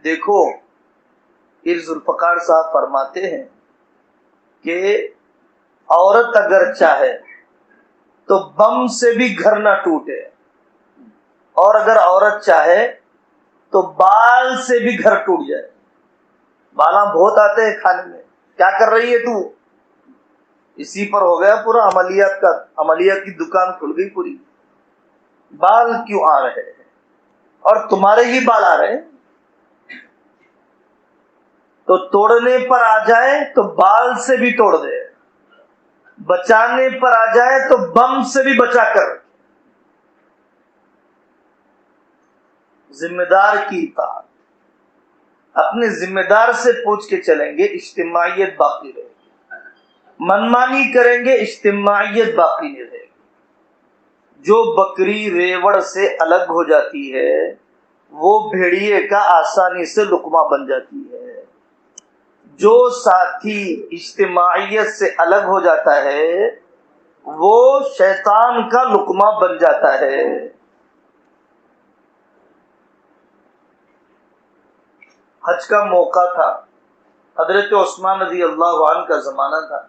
دیکھو ذوالفقار صاحب فرماتے ہیں کہ عورت اگر چاہے تو بم سے بھی گھر نہ ٹوٹے، اور اگر عورت چاہے تو بال سے بھی گھر ٹوٹ جائے۔ بالاں بہت آتے ہیں کھانے میں، کیا کر رہی ہے تو؟ اسی پر ہو گیا پورا عملیات کی دکان کھل گئی پوری۔ بال کیوں آ رہے ہیں؟ اور تمہارے ہی بال آ رہے ہیں تو توڑنے پر آ جائے تو بال سے بھی توڑ دے، بچانے پر آ جائے تو بم سے بھی بچا کر۔ ذمہ دار کی اطاعت، اپنے ذمہ دار سے پوچھ کے چلیں گے، اجتماعیت باقی رہے گی۔ منمانی کریں گے، اجتماعیت باقی نہیں رہے گی۔ جو بکری ریوڑ سے الگ ہو جاتی ہے وہ بھیڑیے کا آسانی سے لقمہ بن جاتی ہے۔ جو ساتھی اجتماعیت سے الگ ہو جاتا ہے وہ شیطان کا لقمہ بن جاتا ہے۔ حج کا موقع تھا، حضرت عثمان رضی اللہ عنہ کا زمانہ تھا۔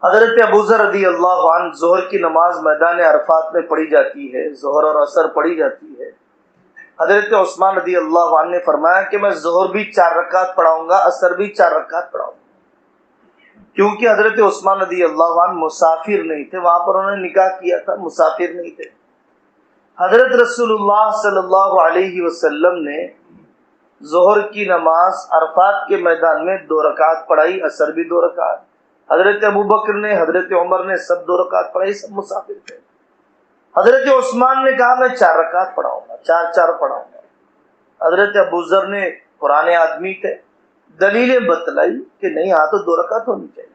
حضرت ابوذر رضی اللہ عنہ، ظہر کی نماز میدان عرفات میں پڑھی جاتی ہے، ظہر اور عصر پڑھی جاتی ہے۔ حضرت عثمان رضی اللہ عنہ نے فرمایا کہ میں ظہر بھی 4 رکعت پڑھاؤں گا، عصر بھی 4 رکعت پڑھاؤں گا، کیونکہ حضرت عثمان رضی اللہ عنہ مسافر نہیں تھے، وہاں پر انہوں نے نکاح کیا تھا، مسافر نہیں تھے۔ حضرت رسول اللہ صلی اللہ علیہ وسلم نے ظہر کی نماز عرفات کے میدان میں 2 رکعت پڑھائی، عصر بھی 2 رکعت۔ حضرت ابوبکر نے، حضرت عمر نے سب 2 رکعت پڑھائی، سب مسافر تھے۔ حضرت عثمان نے کہا میں 4 رکعت پڑھاؤں گا، 4 پڑھاؤں گا۔ حضرت ابوذر نے، پرانے آدمی تھے، دلیلیں بتلائی کہ نہیں، ہاں تو 2 رکعت ہونی چاہیے۔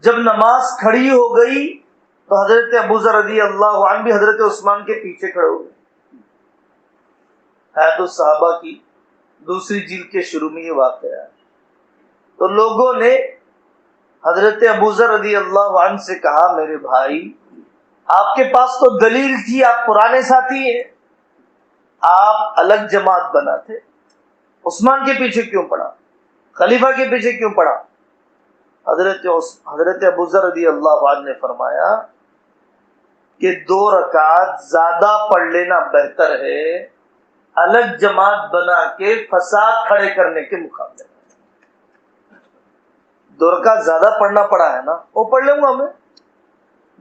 جب نماز کھڑی ہو گئی تو حضرت ابوذر رضی اللہ عنہ بھی حضرت عثمان کے پیچھے کھڑے ہو گئے۔ حیات الصحابہ کی 2 جلد کے شروع میں یہ واقعہ ہے۔ تو لوگوں نے حضرت ابوذر رضی اللہ عنہ سے کہا میرے بھائی، آپ کے پاس تو دلیل تھی، آپ پرانے ساتھی ہیں، آپ الگ جماعت بناتے، عثمان کے پیچھے کیوں پڑا، خلیفہ کے پیچھے کیوں پڑا؟ حضرت ابوذر رضی اللہ عنہ نے فرمایا کہ 2 رکعت زیادہ پڑھ لینا بہتر ہے الگ جماعت بنا کے فساد کھڑے کرنے کے مقابلے میں۔ 2 رکعت زیادہ پڑھنا پڑا ہے نا، وہ پڑھ لوں گا میں،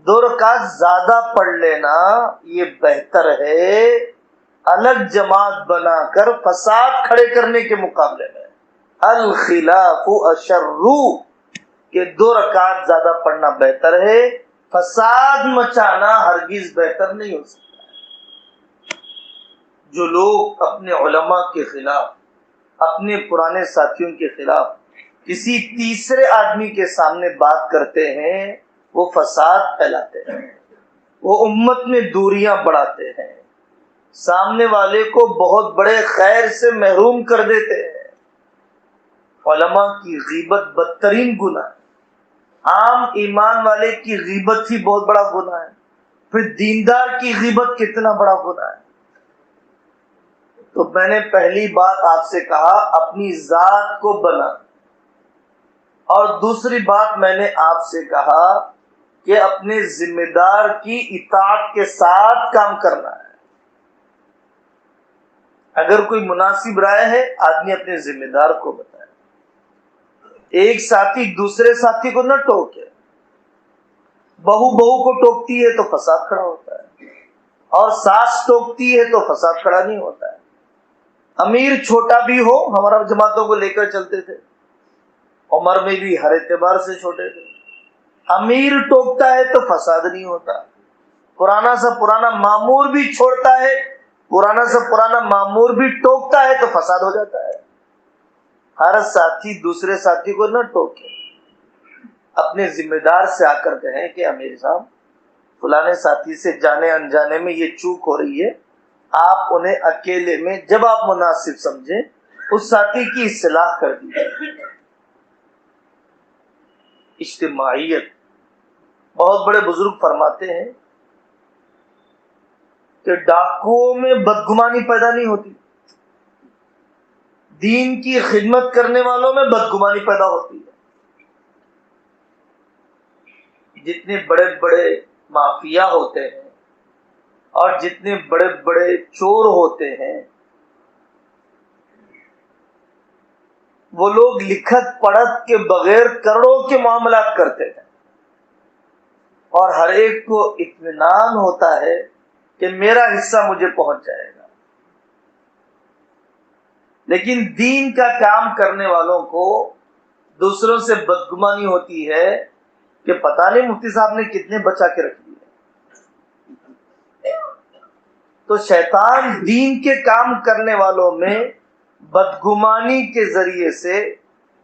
2 رکعت زیادہ پڑھ لینا یہ بہتر ہے الگ جماعت بنا کر فساد کھڑے کرنے کے مقابلے میں۔ الخلاف اشر، کہ 2 رکعت زیادہ پڑھنا بہتر ہے، فساد مچانا ہرگز بہتر نہیں ہو سکتا۔ جو لوگ اپنے علماء کے خلاف، اپنے پرانے ساتھیوں کے خلاف کسی تیسرے آدمی کے سامنے بات کرتے ہیں وہ فساد پھیلاتے ہیں، وہ امت میں دوریاں بڑھاتے ہیں، سامنے والے کو بہت بڑے خیر سے محروم کر دیتے ہیں۔ علماء کی غیبت بدترین گناہ ہے، عام ایمان والے کی غیبت ہی بہت بڑا گناہ ہے، پھر دیندار کی غیبت کتنا بڑا گناہ ہے۔ تو میں نے پہلی بات آپ سے کہا اپنی ذات کو بنا، اور دوسری بات میں نے آپ سے کہا کہ اپنے ذمہ دار کی اطاعت کے ساتھ کام کرنا ہے۔ اگر کوئی مناسب رائے ہے، آدمی اپنے ذمہ دار کو بتائے۔ ایک ساتھی دوسرے ساتھی کو نہ ٹوکے۔ بہو کو ٹوکتی ہے تو فساد کھڑا ہوتا ہے، اور ساس ٹوکتی ہے تو فساد کھڑا نہیں ہوتا ہے۔ امیر چھوٹا بھی ہو، ہمارا جماعتوں کو لے کر چلتے تھے، عمر میں بھی ہر اعتبار سے چھوٹے تھے۔ امیر ٹوکتا ہے تو فساد نہیں ہوتا۔ پرانا سا پرانا معمور بھی چھوڑتا ہے، پرانا سا پرانا معمور بھی ٹوکتا ہے تو فساد ہو جاتا ہے۔ ہر ساتھی دوسرے ساتھی کو نہ ٹوکے، اپنے ذمہ دار سے آ کر کہیں کہ امیر صاحب فلانے ساتھی سے جانے انجانے میں یہ چوک ہو رہی ہے، آپ انہیں اکیلے میں جب آپ مناسب سمجھیں اس ساتھی کی اصلاح کر دیجیے۔ اجتماعیت، بہت بڑے بزرگ فرماتے ہیں کہ ڈاکوؤں میں بدگمانی پیدا نہیں ہوتی، دین کی خدمت کرنے والوں میں بدگمانی پیدا ہوتی ہے۔ جتنے بڑے بڑے مافیا ہوتے ہیں اور جتنے بڑے بڑے چور ہوتے ہیں، وہ لوگ لکھت پڑھت کے بغیر کروڑوں کے معاملات کرتے ہیں، اور ہر ایک کو اطمینان ہوتا ہے کہ میرا حصہ مجھے پہنچ جائے گا۔ لیکن دین کا کام کرنے والوں کو دوسروں سے بدگمانی ہوتی ہے کہ پتہ نہیں مفتی صاحب نے کتنے بچا کے رکھ دیے۔ تو شیطان دین کے کام کرنے والوں میں بدگمانی کے ذریعے سے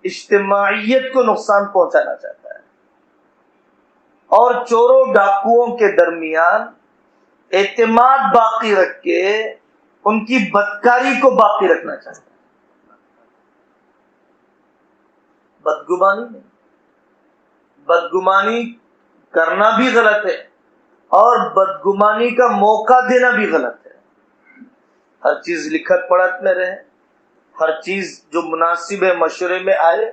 اجتماعیت کو نقصان پہنچانا چاہتا ہے، اور چوروں ڈاکوؤں کے درمیان اعتماد باقی رکھ کے ان کی بدکاری کو باقی رکھنا چاہتا ہے۔ بدگمانی نہیں، بدگمانی کرنا بھی غلط ہے، اور بدگمانی کا موقع دینا بھی غلط ہے۔ ہر چیز لکھت پڑھت میں رہے، ہر چیز جو مناسب ہے مشورے میں آئے،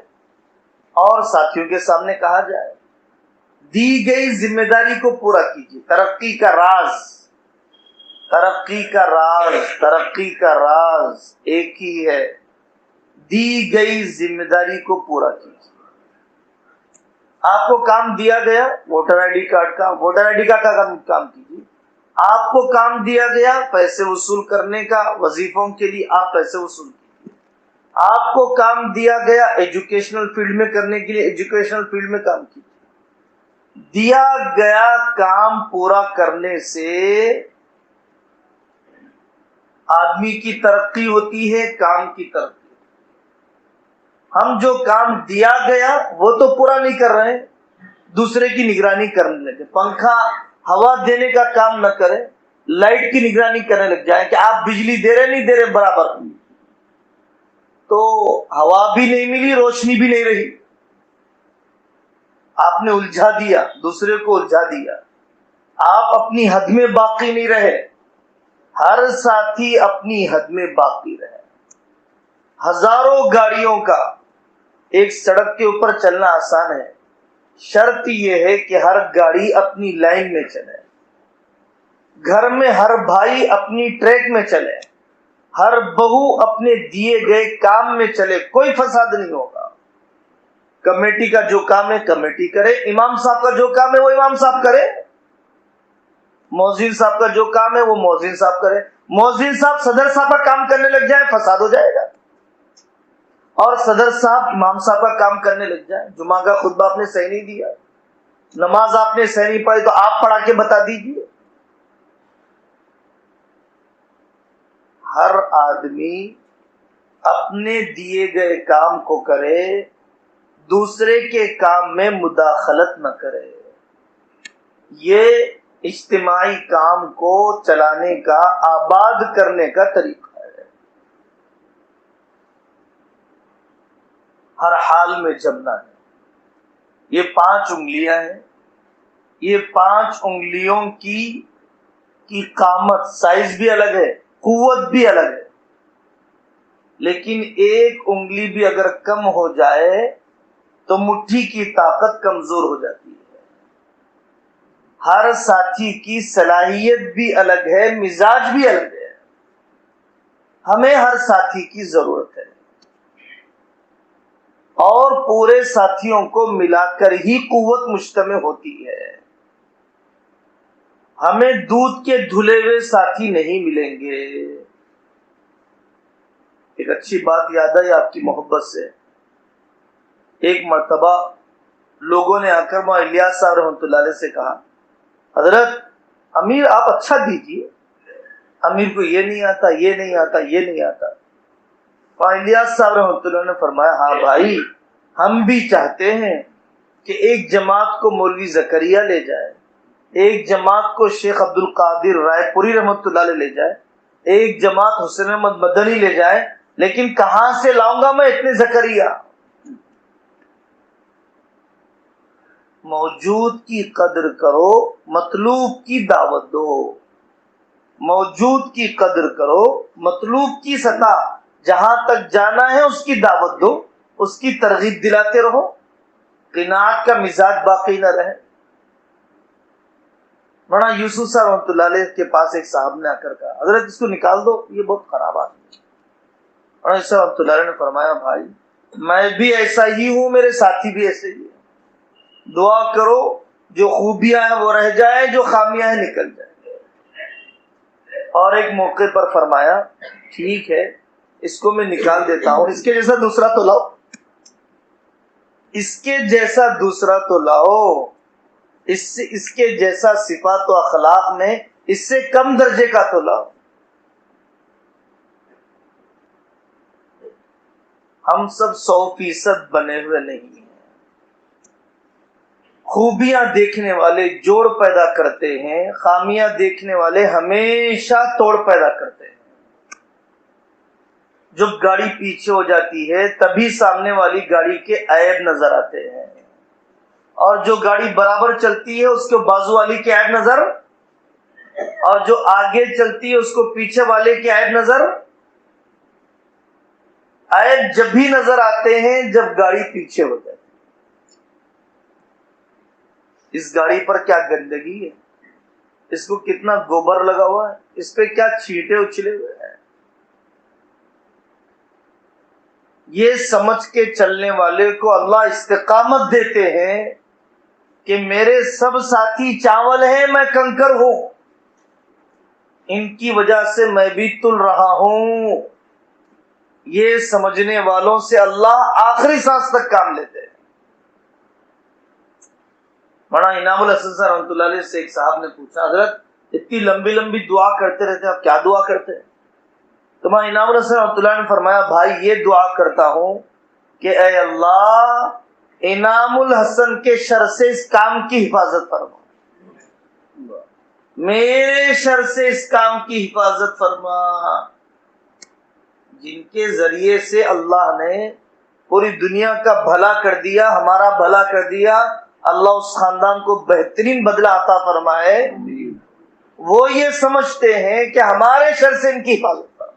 اور ساتھیوں کے سامنے کہا جائے، دی گئی ذمہ داری کو پورا کیجیے۔ ترقی کا راز، ترقی کا راز، ترقی کا راز ایک ہی ہے، دی گئی ذمہ داری کو پورا کیجیے۔ آپ کو کام دیا گیا ووٹر آئی ڈی کارڈ کا، ووٹر آئی ڈی کارڈ کا کام کیجیے۔ آپ کو کام دیا گیا پیسے وصول کرنے کا، وظیفوں کے لیے آپ پیسے وصول کیجیے۔ آپ کو کام دیا گیا ایجوکیشنل فیلڈ میں کرنے کے لیے، ایجوکیشنل فیلڈ میں کام کیجیے۔ دیا گیا کام پورا کرنے سے آدمی کی ترقی ہوتی ہے، کام کی ترقی۔ ہم جو کام دیا گیا وہ تو پورا نہیں کر رہے، دوسرے کی نگرانی کرنے لگے۔ پنکھا ہوا دینے کا کام نہ کرے، لائٹ کی نگرانی کرنے لگ جائے کہ آپ بجلی دے رہے نہیں دے رہے برابر، تو ہوا بھی نہیں ملی، روشنی بھی نہیں رہی، آپ نے الجھا دیا، دوسرے کو الجھا دیا، آپ اپنی حد میں باقی نہیں رہے۔ ہر ساتھی اپنی حد میں باقی رہے۔ ہزاروں گاڑیوں کا ایک سڑک کے اوپر چلنا آسان ہے، شرط یہ ہے کہ ہر گاڑی اپنی لائن میں چلے، گھر میں ہر بھائی اپنی ٹریک میں چلے، ہر بہو اپنے دیے گئے کام میں چلے، کوئی فساد نہیں ہوگا۔ کمیٹی کا جو کام ہے کمیٹی کرے، امام صاحب کا جو کام ہے وہ امام صاحب کرے، مؤذن صاحب کا جو کام ہے وہ مؤذن صاحب کرے۔ مؤذن صاحب صدر صاحب کا کام کرنے لگ جائے فساد ہو جائے گا، اور صدر صاحب امام صاحب کا کام کرنے لگ جائے۔ جمعہ کا خطبہ آپ نے صحیح نہیں دیا، نماز آپ نے صحیح نہیں پڑھی، تو آپ پڑھا کے بتا دیجیے۔ ہر آدمی اپنے دیے گئے کام کو کرے، دوسرے کے کام میں مداخلت نہ کرے۔ یہ اجتماعی کام کو چلانے کا، آباد کرنے کا طریقہ ہے۔ ہر حال میں جمنا ہے۔ یہ 5 انگلیاں ہیں، یہ 5 انگلیوں کی قامت، سائز بھی الگ ہے، قوت بھی الگ ہے، لیکن ایک انگلی بھی اگر کم ہو جائے تو مٹھی کی طاقت کمزور ہو جاتی ہے۔ ہر ساتھی کی صلاحیت بھی الگ ہے، مزاج بھی الگ ہے، ہمیں ہر ساتھی کی ضرورت ہے، اور پورے ساتھیوں کو ملا کر ہی قوت مجتمع ہوتی ہے۔ ہمیں دودھ کے دھلے ہوئے ساتھی نہیں ملیں گے۔ ایک اچھی بات یاد آئی آپ کی محبت سے، ایک مرتبہ لوگوں نے آ کر مولانا الیاس صاحب رحمۃ اللہ علیہ سے کہا، حضرت امیر آپ اچھا دیجیے، امیر کو یہ نہیں آتا، یہ نہیں آتا، یہ نہیں آتا۔ مولانا الیاس صاحب رحمۃ اللہ نے فرمایا، ہاں بھائی، ہم بھی چاہتے ہیں کہ ایک جماعت کو مولوی زکریا لے جائے، ایک جماعت کو شیخ عبد القادر رائے پوری رحمۃ اللہ علیہ لے جائے، ایک جماعت حسین احمد مدنی لے جائے، لیکن کہاں سے لاؤں گا میں اتنے زکریا؟ موجود کی قدر کرو، مطلوب کی دعوت دو۔ موجود کی قدر کرو، مطلوب کی سطح جہاں تک جانا ہے اس کی دعوت دو، اس کی ترغیب دلاتے رہو، قناعت کا مزاج باقی نہ رہے۔ مولانا یوسف صاحب رحمۃ اللہ علیہ کے پاس ایک صاحب نے آ کر کہا، حضرت اس کو نکال دو، یہ بہت خراب آدمی ہے۔ مولانا یوسف رحمۃ اللہ علیہ نے فرمایا، بھائی میں بھی ایسا ہی ہوں، میرے ساتھی بھی ایسے ہی ہیں، دعا کرو جو خوبیاں ہیں وہ رہ جائیں، جو خامیاں ہیں نکل جائیں۔ اور ایک موقع پر فرمایا، ٹھیک ہے اس کو میں نکال دیتا ہوں، اس کے جیسا دوسرا تو لاؤ، اس کے جیسا دوسرا تو لاؤ، اس کے جیسا صفات و اخلاق میں اس سے کم درجے کا تو لاؤ۔ ہم سب 100% بنے ہوئے نہیں ہیں۔ خوبیاں دیکھنے والے جوڑ پیدا کرتے ہیں، خامیاں دیکھنے والے ہمیشہ توڑ پیدا کرتے ہیں۔ جب گاڑی پیچھے ہو جاتی ہے تبھی سامنے والی گاڑی کے عیب نظر آتے ہیں، اور جو گاڑی برابر چلتی ہے اس کو بازو والی کے عیب نظر، اور جو آگے چلتی ہے اس کو پیچھے والے کے عیب نظر۔ عیب جب بھی نظر آتے ہیں جب گاڑی پیچھے ہو جاتی ہے۔ اس گاڑی پر کیا گندگی ہے، اس کو کتنا گوبر لگا ہوا ہے، اس پہ کیا چھینٹے اچھلے ہوئے ہیں۔ یہ سمجھ کے چلنے والے کو اللہ استقامت دیتے ہیں کہ میرے سب ساتھی چاول ہیں، میں کنکر ہوں، ان کی وجہ سے میں بھی تل رہا ہوں۔ یہ سمجھنے والوں سے اللہ آخری سانس تک کام لیتے ہیں۔ مولانا انعام الحسن صاحب رحمۃ اللہ علیہ سے ایک صاحب نے پوچھا، حضرت اتنی لمبی لمبی دعا کرتے رہتے ہیں، آپ کیا دعا کرتے ہیں؟ تو مولانا انعام الحسن رحمۃ اللہ نے فرمایا، بھائی یہ دعا کرتا ہوں کہ اے اللہ انعام الحسن کے شر سے اس کام کی حفاظت فرما، میرے شر سے اس کام کی حفاظت فرما۔ جن کے ذریعے سے اللہ نے پوری دنیا کا بھلا کر دیا، ہمارا بھلا کر دیا، اللہ اس خاندان کو بہترین بدلہ عطا فرمائے، وہ یہ سمجھتے ہیں کہ ہمارے شر سے ان کی حفاظت فرما۔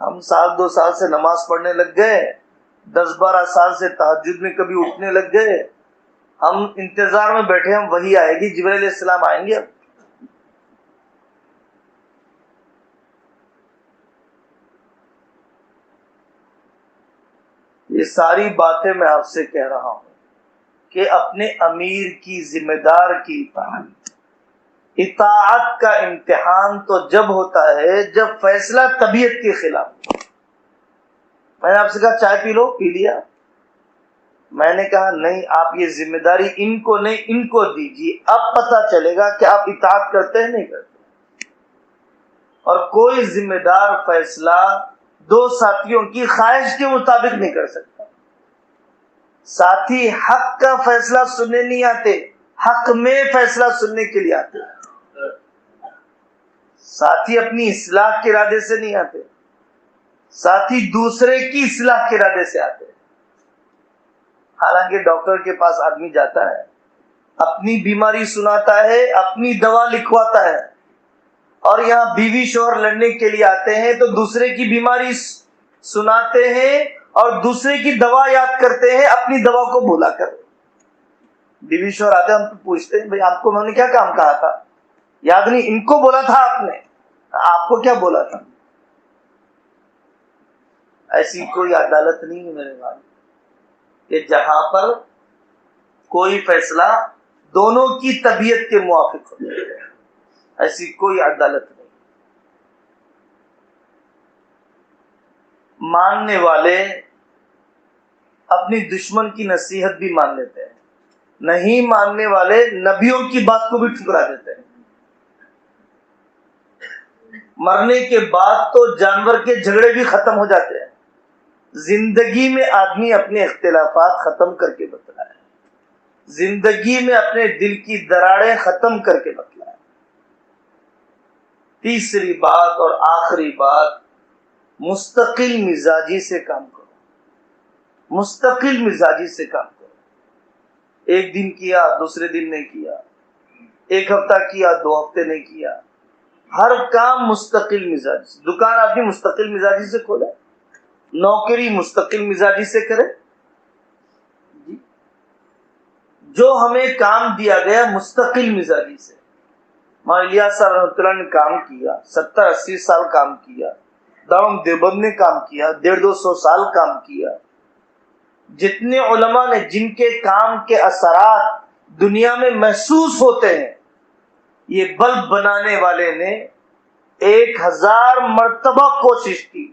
ہم 1-2 سال سے نماز پڑھنے لگ گئے، 10-12 سال سے تہجد میں کبھی اٹھنے لگ گئے، ہم انتظار میں بیٹھے، ہم وہی آئے گی، جبرائیل علیہ السلام آئیں گے۔ یہ ساری باتیں میں آپ سے کہہ رہا ہوں کہ اپنے امیر کی ذمہ دار کی اطاعت کا امتحان تو جب ہوتا ہے جب فیصلہ طبیعت کے خلاف۔ میں نے آپ سے کہا چائے پی لو، پی لیا؟ میں نے کہا نہیں، آپ یہ ذمہ داری ان کو نہیں ان کو دیجیے، اب پتہ چلے گا کہ آپ اطاعت کرتے ہیں نہیں کرتے۔ اور کوئی ذمہ دار فیصلہ 2 ساتھیوں کی خواہش کے مطابق نہیں کر سکتا۔ ساتھی حق کا فیصلہ سننے نہیں آتے، حق میں فیصلہ سننے کے لیے آتے۔ ساتھی اپنی اصلاح کے ارادے سے نہیں آتے، ساتھی دوسرے کی اصلاح کے ارادے سے آتے۔ حالانکہ ڈاکٹر کے پاس آدمی جاتا ہے، اپنی بیماری سناتا ہے، اپنی دوا لکھواتا ہے، اور یہاں بیوی شوہر لڑنے کے لیے آتے ہیں تو دوسرے کی بیماری سناتے ہیں اور دوسرے کی دوا یاد کرتے ہیں اپنی دوا کو بھولا کر۔ بیوی شوہر آتے ہیں ہم پوچھتے ہیں بھائی آپ کو میں نے کیا کام کہا تھا؟ یاد نہیں، ان کو بولا تھا آپ نے، آپ کو کیا بولا تھا؟ ایسی کوئی عدالت نہیں ہے میرے بھائی کہ جہاں پر کوئی فیصلہ دونوں کی طبیعت کے موافق ہو، ایسی کوئی عدالت نہیں۔ ماننے والے اپنی دشمن کی نصیحت بھی مان لیتے ہیں، نہیں ماننے والے نبیوں کی بات کو بھی ٹھکرا دیتے ہیں۔ مرنے کے بعد تو جانور کے جھگڑے بھی ختم ہو جاتے ہیں، زندگی میں آدمی اپنے اختلافات ختم کر کے بتلائے، زندگی میں اپنے دل کی دراڑیں ختم کر کے بتلائے۔ تیسری بات اور آخری بات، مستقل مزاجی سے کام کرو، مستقل مزاجی سے کام کرو۔ ایک دن کیا دوسرے دن نہیں کیا، ایک ہفتہ کیا 2 ہفتے نہیں کیا، ہر کام مستقل مزاجی سے۔ دکان آدمی مستقل مزاجی سے کھولے، نوکری مستقل مزاجی سے کرے، جو ہمیں کام دیا گیا مستقل مزاجی سے۔ الیاس صاحب رحمۃ اللہ نے کام کیا، 70-80 سال کام کیا، دارالعلوم دیوبند نے کام کیا، 150-200 سال کام کیا۔ جتنے علماء نے جن کے کام کے اثرات دنیا میں محسوس ہوتے ہیں، یہ بلب بنانے والے نے 1000 مرتبہ کوشش کی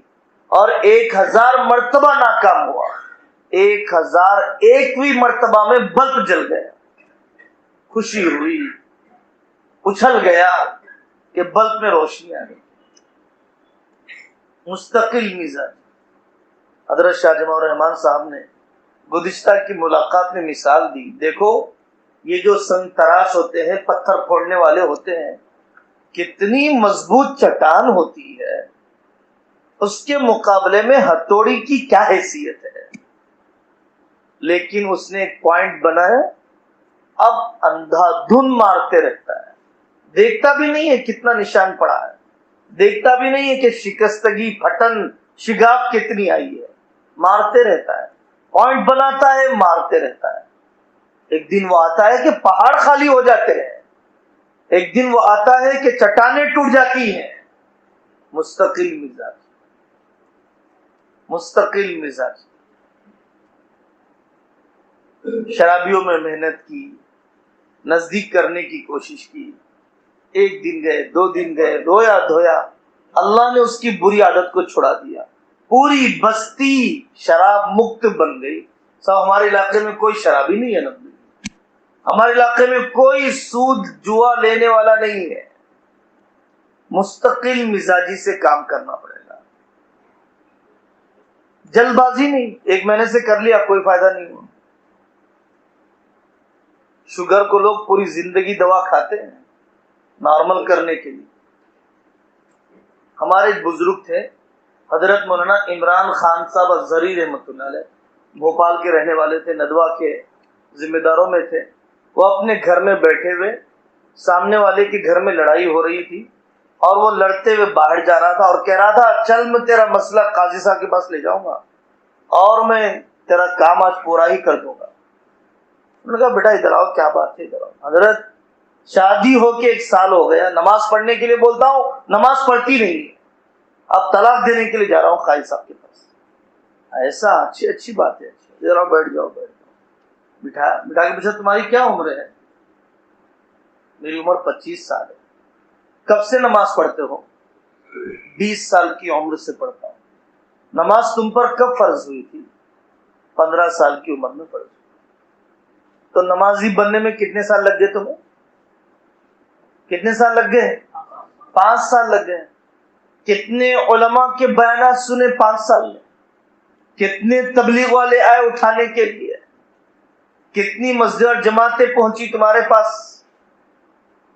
اور 1000 مرتبہ ناکام ہوا، 1001ویں مرتبہ میں بلب جل گیا، خوشی ہوئی، اچھل گیا کہ بلب میں روشنی آ گئی۔ مستقل مزاج۔ حضرت شاہ جماع الرحمان صاحب نے گزشتہ کی ملاقات میں مثال دی، دیکھو یہ جو سنگ تراش ہوتے ہیں، پتھر پھوڑنے والے ہوتے ہیں، کتنی مضبوط چٹان ہوتی ہے، اس کے مقابلے میں ہتھوڑی کی کیا حیثیت ہے۔ لیکن اس نے ایک پوائنٹ بنایا، اب اندھا دھن مارتے رہتا ہے، دیکھتا بھی نہیں ہے کتنا نشان پڑا ہے، دیکھتا بھی نہیں ہے کہ شکستگی، پھٹن، شگاف کتنی آئی ہے، مارتے رہتا ہے، پوائنٹ بناتا ہے، مارتے رہتا ہے۔ ایک دن وہ آتا ہے کہ پہاڑ خالی ہو جاتے ہیں، ایک دن وہ آتا ہے کہ چٹانیں ٹوٹ جاتی ہیں۔ مستقل مزاج، مستقل مزاج۔ شرابیوں میں محنت کی، نزدیک کرنے کی کوشش کی، 1 دن گئے 2 دن گئے، رویا دھویا، اللہ نے اس کی بری عادت کو چھڑا دیا، پوری بستی شراب مکت بن گئی۔ سب ہمارے علاقے میں کوئی شرابی نہیں ہے، نبی، ہمارے علاقے میں کوئی سود جوا لینے والا نہیں ہے۔ مستقل مزاجی سے کام کرنا پڑے گا، جلد بازی نہیں، 1 مہینے سے کر لیا کوئی فائدہ نہیں ہوا۔ شوگر کو لوگ پوری زندگی دوا کھاتے ہیں نارمل کرنے کے لیے۔ ہمارے بزرگ تھے حضرت مولانا عمران خان صاحب الزہری رحمۃ اللہ علیہ، بھوپال کے رہنے والے تھے، ندوہ کے ذمہ داروں میں تھے۔ وہ اپنے گھر میں بیٹھے ہوئے، سامنے والے کے گھر میں لڑائی ہو رہی تھی اور وہ لڑتے ہوئے باہر جا رہا تھا اور کہہ رہا تھا چل میں تیرا مسئلہ قاضی صاحب کے پاس لے جاؤں گا اور میں تیرا کام آج پورا ہی کر دوں گا۔ انہوں نے کہا بیٹا ادھر آؤ، کیا بات ہے ادھر آؤ۔ حضرت شادی ہو کے 1 سال ہو گیا، نماز پڑھنے کے لیے بولتا ہوں نماز پڑھتی نہیں، اب طلاق دینے کے لیے جا رہا ہوں قاضی صاحب کے پاس۔ ایسا اچھی بات ہے، ادھر آؤ، بیٹھ جاؤ، بیٹھ جاؤ۔ بٹھا کے پوچھا تمہاری کیا عمر ہے؟ میری عمر 25 سال ہے۔ کب سے نماز پڑھتے ہو؟ 20 سال کی عمر سے پڑھتا ہوں۔ نماز تم پر کب فرض ہوئی تھی؟ 15 سال کی عمر میں فرض ہوئی۔ تو نمازی بننے میں کتنے سال لگ گئے تمہیں؟ کتنے سال لگ گئے؟ 5 سال لگ گئے۔ کتنے علماء کے بیانات سنے 5 سال میں؟ کتنے تبلیغ والے آئے اٹھانے کے لیے؟ کتنی مسجد اور جماعتیں پہنچی تمہارے پاس؟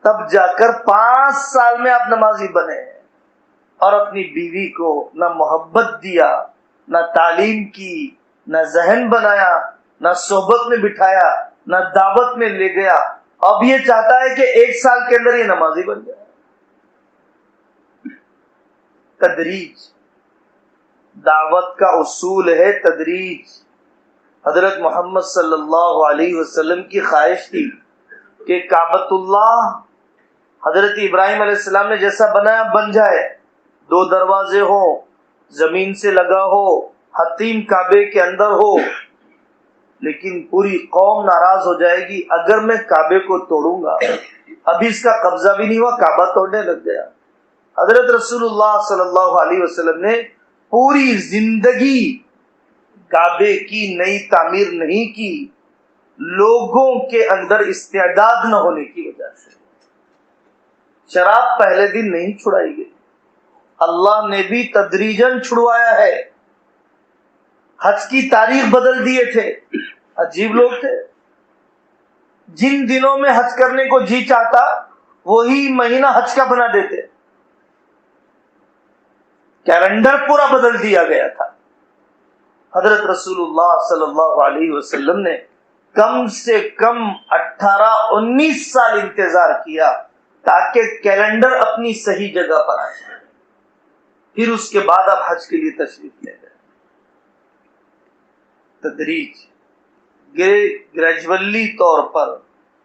تب جا کر 5 سال میں آپ نمازی بنے ہیں، اور اپنی بیوی کو نہ محبت دیا، نہ تعلیم کی، نہ ذہن بنایا، نہ صحبت میں بٹھایا، نہ دعوت میں لے گیا، اب یہ چاہتا ہے کہ 1 سال کے اندر یہ نمازی بن جائے۔ تدریج، دعوت کا اصول ہے تدریج۔ حضرت محمد صلی اللہ علیہ وسلم کی خواہش تھی کہ کعبۃ اللہ حضرت ابراہیم علیہ السلام نے جیسا بنایا بن جائے، 2 دروازے ہوں، زمین سے لگا ہو، حتیم کعبے کے اندر ہو، لیکن پوری قوم ناراض ہو جائے گی اگر میں کعبے کو توڑوں گا۔ ابھی اس کا قبضہ بھی نہیں ہوا، کعبہ توڑنے لگ گیا۔ حضرت رسول اللہ صلی اللہ علیہ وسلم نے پوری زندگی کعبے کی نئی تعمیر نہیں کی، لوگوں کے اندر استعداد نہ ہونے کی وجہ سے۔ شراب پہلے دن نہیں چھڑائی گئی، اللہ نے بھی تدریجاً چھڑوایا ہے۔ حج کی تاریخ بدل دیے تھے، عجیب لوگ تھے، جن دنوں میں حج کرنے کو جی چاہتا وہی مہینہ حج کا بنا دیتے، کیلنڈر پورا بدل دیا گیا تھا۔ حضرت رسول اللہ صلی اللہ علیہ وسلم نے کم سے کم 18-19 سال انتظار کیا تاکہ کیلنڈر اپنی صحیح جگہ پر آ جائے، پھر اس کے بعد آپ حج کے لیے تشریف لے گئے۔ تدریج، گریجولی طور پر،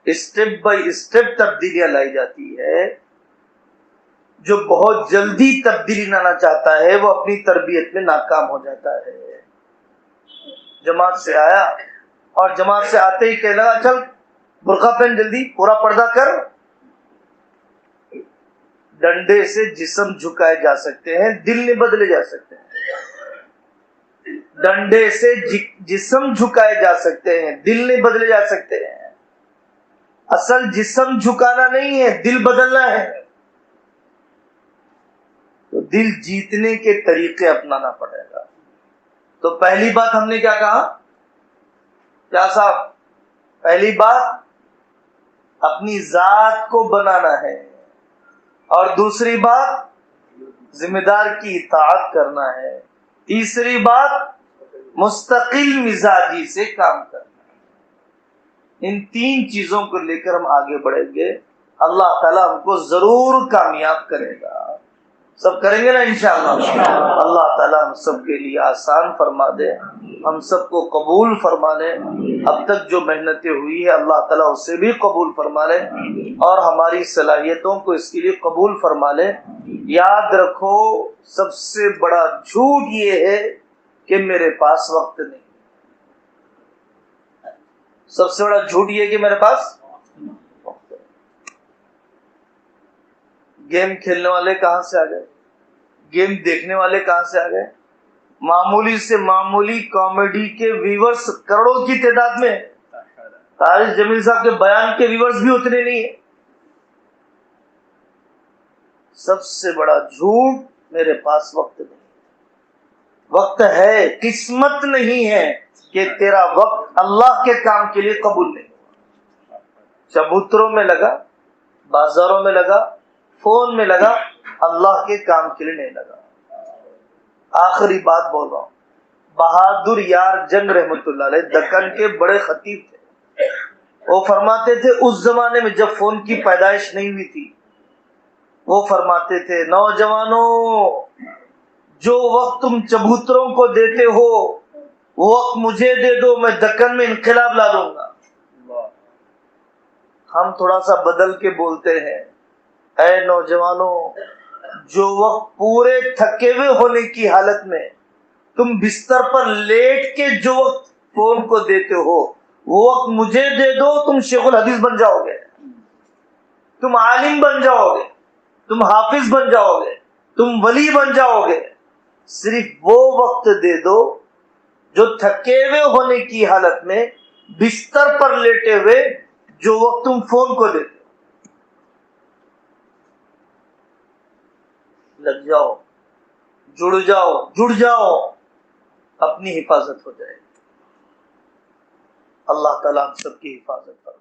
اسٹیپ بائی اسٹیپ تبدیلیاں لائی جاتی ہے۔ جو بہت جلدی تبدیلی لانا چاہتا ہے وہ اپنی تربیت میں ناکام ہو جاتا ہے۔ جماعت سے آیا اور جماعت سے آتے ہی کہنے لگا چل برقع پہن، جلدی پورا پردہ کر۔ ڈنڈے سے جسم جھکائے جا سکتے ہیں، دل نہیں بدلے جا سکتے ہیں۔ ڈنڈے سے جسم جھکائے جا سکتے ہیں، دل نہیں بدلے جا سکتے ہیں۔ اصل جسم جھکانا نہیں ہے، دل بدلنا ہے۔ تو دل جیتنے کے طریقے اپنانا پڑے گا۔ تو پہلی بات ہم نے کیا کہا؟ کیا صاحب؟ پہلی بات اپنی ذات کو بنانا ہے، اور دوسری بات ذمہ دار کی اطاعت کرنا ہے، تیسری بات مستقل مزاجی سے کام کرنا ہے۔ ان 3 چیزوں کو لے کر ہم آگے بڑھیں گے، اللہ تعالیٰ ہم کو ضرور کامیاب کرے گا۔ سب کریں گے نا انشاءاللہ؟ اللہ تعالیٰ ہم سب کے لیے آسان فرما دے، ہم سب کو قبول فرما لے۔ اب تک جو محنتیں ہوئی ہے اللہ تعالیٰ اسے بھی قبول فرما لے، اور ہماری صلاحیتوں کو اس کے لیے قبول فرما لے۔ یاد رکھو، سب سے بڑا جھوٹ یہ ہے کہ میرے پاس وقت نہیں۔ سب سے بڑا جھوٹ یہ ہے کہ میرے پاس وقت نہیں۔ گیم کھیلنے والے کہاں سے آ گئے؟ گیم دیکھنے والے کہاں سے آ گئے؟ معمولی سے معمولی کامیڈی کے ویورز کروڑوں کی تعداد میں۔ طارق جمیل صاحب کے بیان کے ویورز بھی اتنے نہیں ہیں۔ سب سے بڑا جھوٹ میرے پاس وقت نہیں۔ وقت ہے، قسمت نہیں ہے کہ تیرا وقت اللہ کے کام کے لیے قبول نہیں ہوا۔ چبوتروں میں لگا، بازاروں میں لگا، فون میں لگا، اللہ کے کام کے لیے نہیں لگا۔ آخری بات بول رہا ہوں، بہادر یار جنگ رحمت اللہ علیہ دکن کے بڑے خطیب تھے۔ وہ فرماتے تھے اس زمانے میں جب فون کی پیدائش نہیں ہوئی تھی، وہ فرماتے تھے نوجوانوں، جو وقت تم چبوتروں کو دیتے ہو وہ وقت مجھے دے دو، میں دکن میں انقلاب لا دوں گا۔ ہم تھوڑا سا بدل کے بولتے ہیں، اے نوجوانوں، جو وقت پورے تھکے ہوئے ہونے کی حالت میں تم بستر پر لیٹ کے جو وقت فون کو دیتے ہو وہ وقت مجھے دے دو، تم شیخ الحدیث بن جاؤ گے، تم عالم بن جاؤ گے، تم حافظ بن جاؤ گے، تم ولی بن جاؤ گے۔ صرف وہ وقت دے دو جو تھکے ہوئے ہونے کی حالت میں بستر پر لیٹے ہوئے جو وقت تم فون کو دیتے ہو۔ لگ جاؤ، جڑ جاؤ، اپنی حفاظت ہو جائے۔ اللہ تعالیٰ ہم سب کی حفاظت کرے۔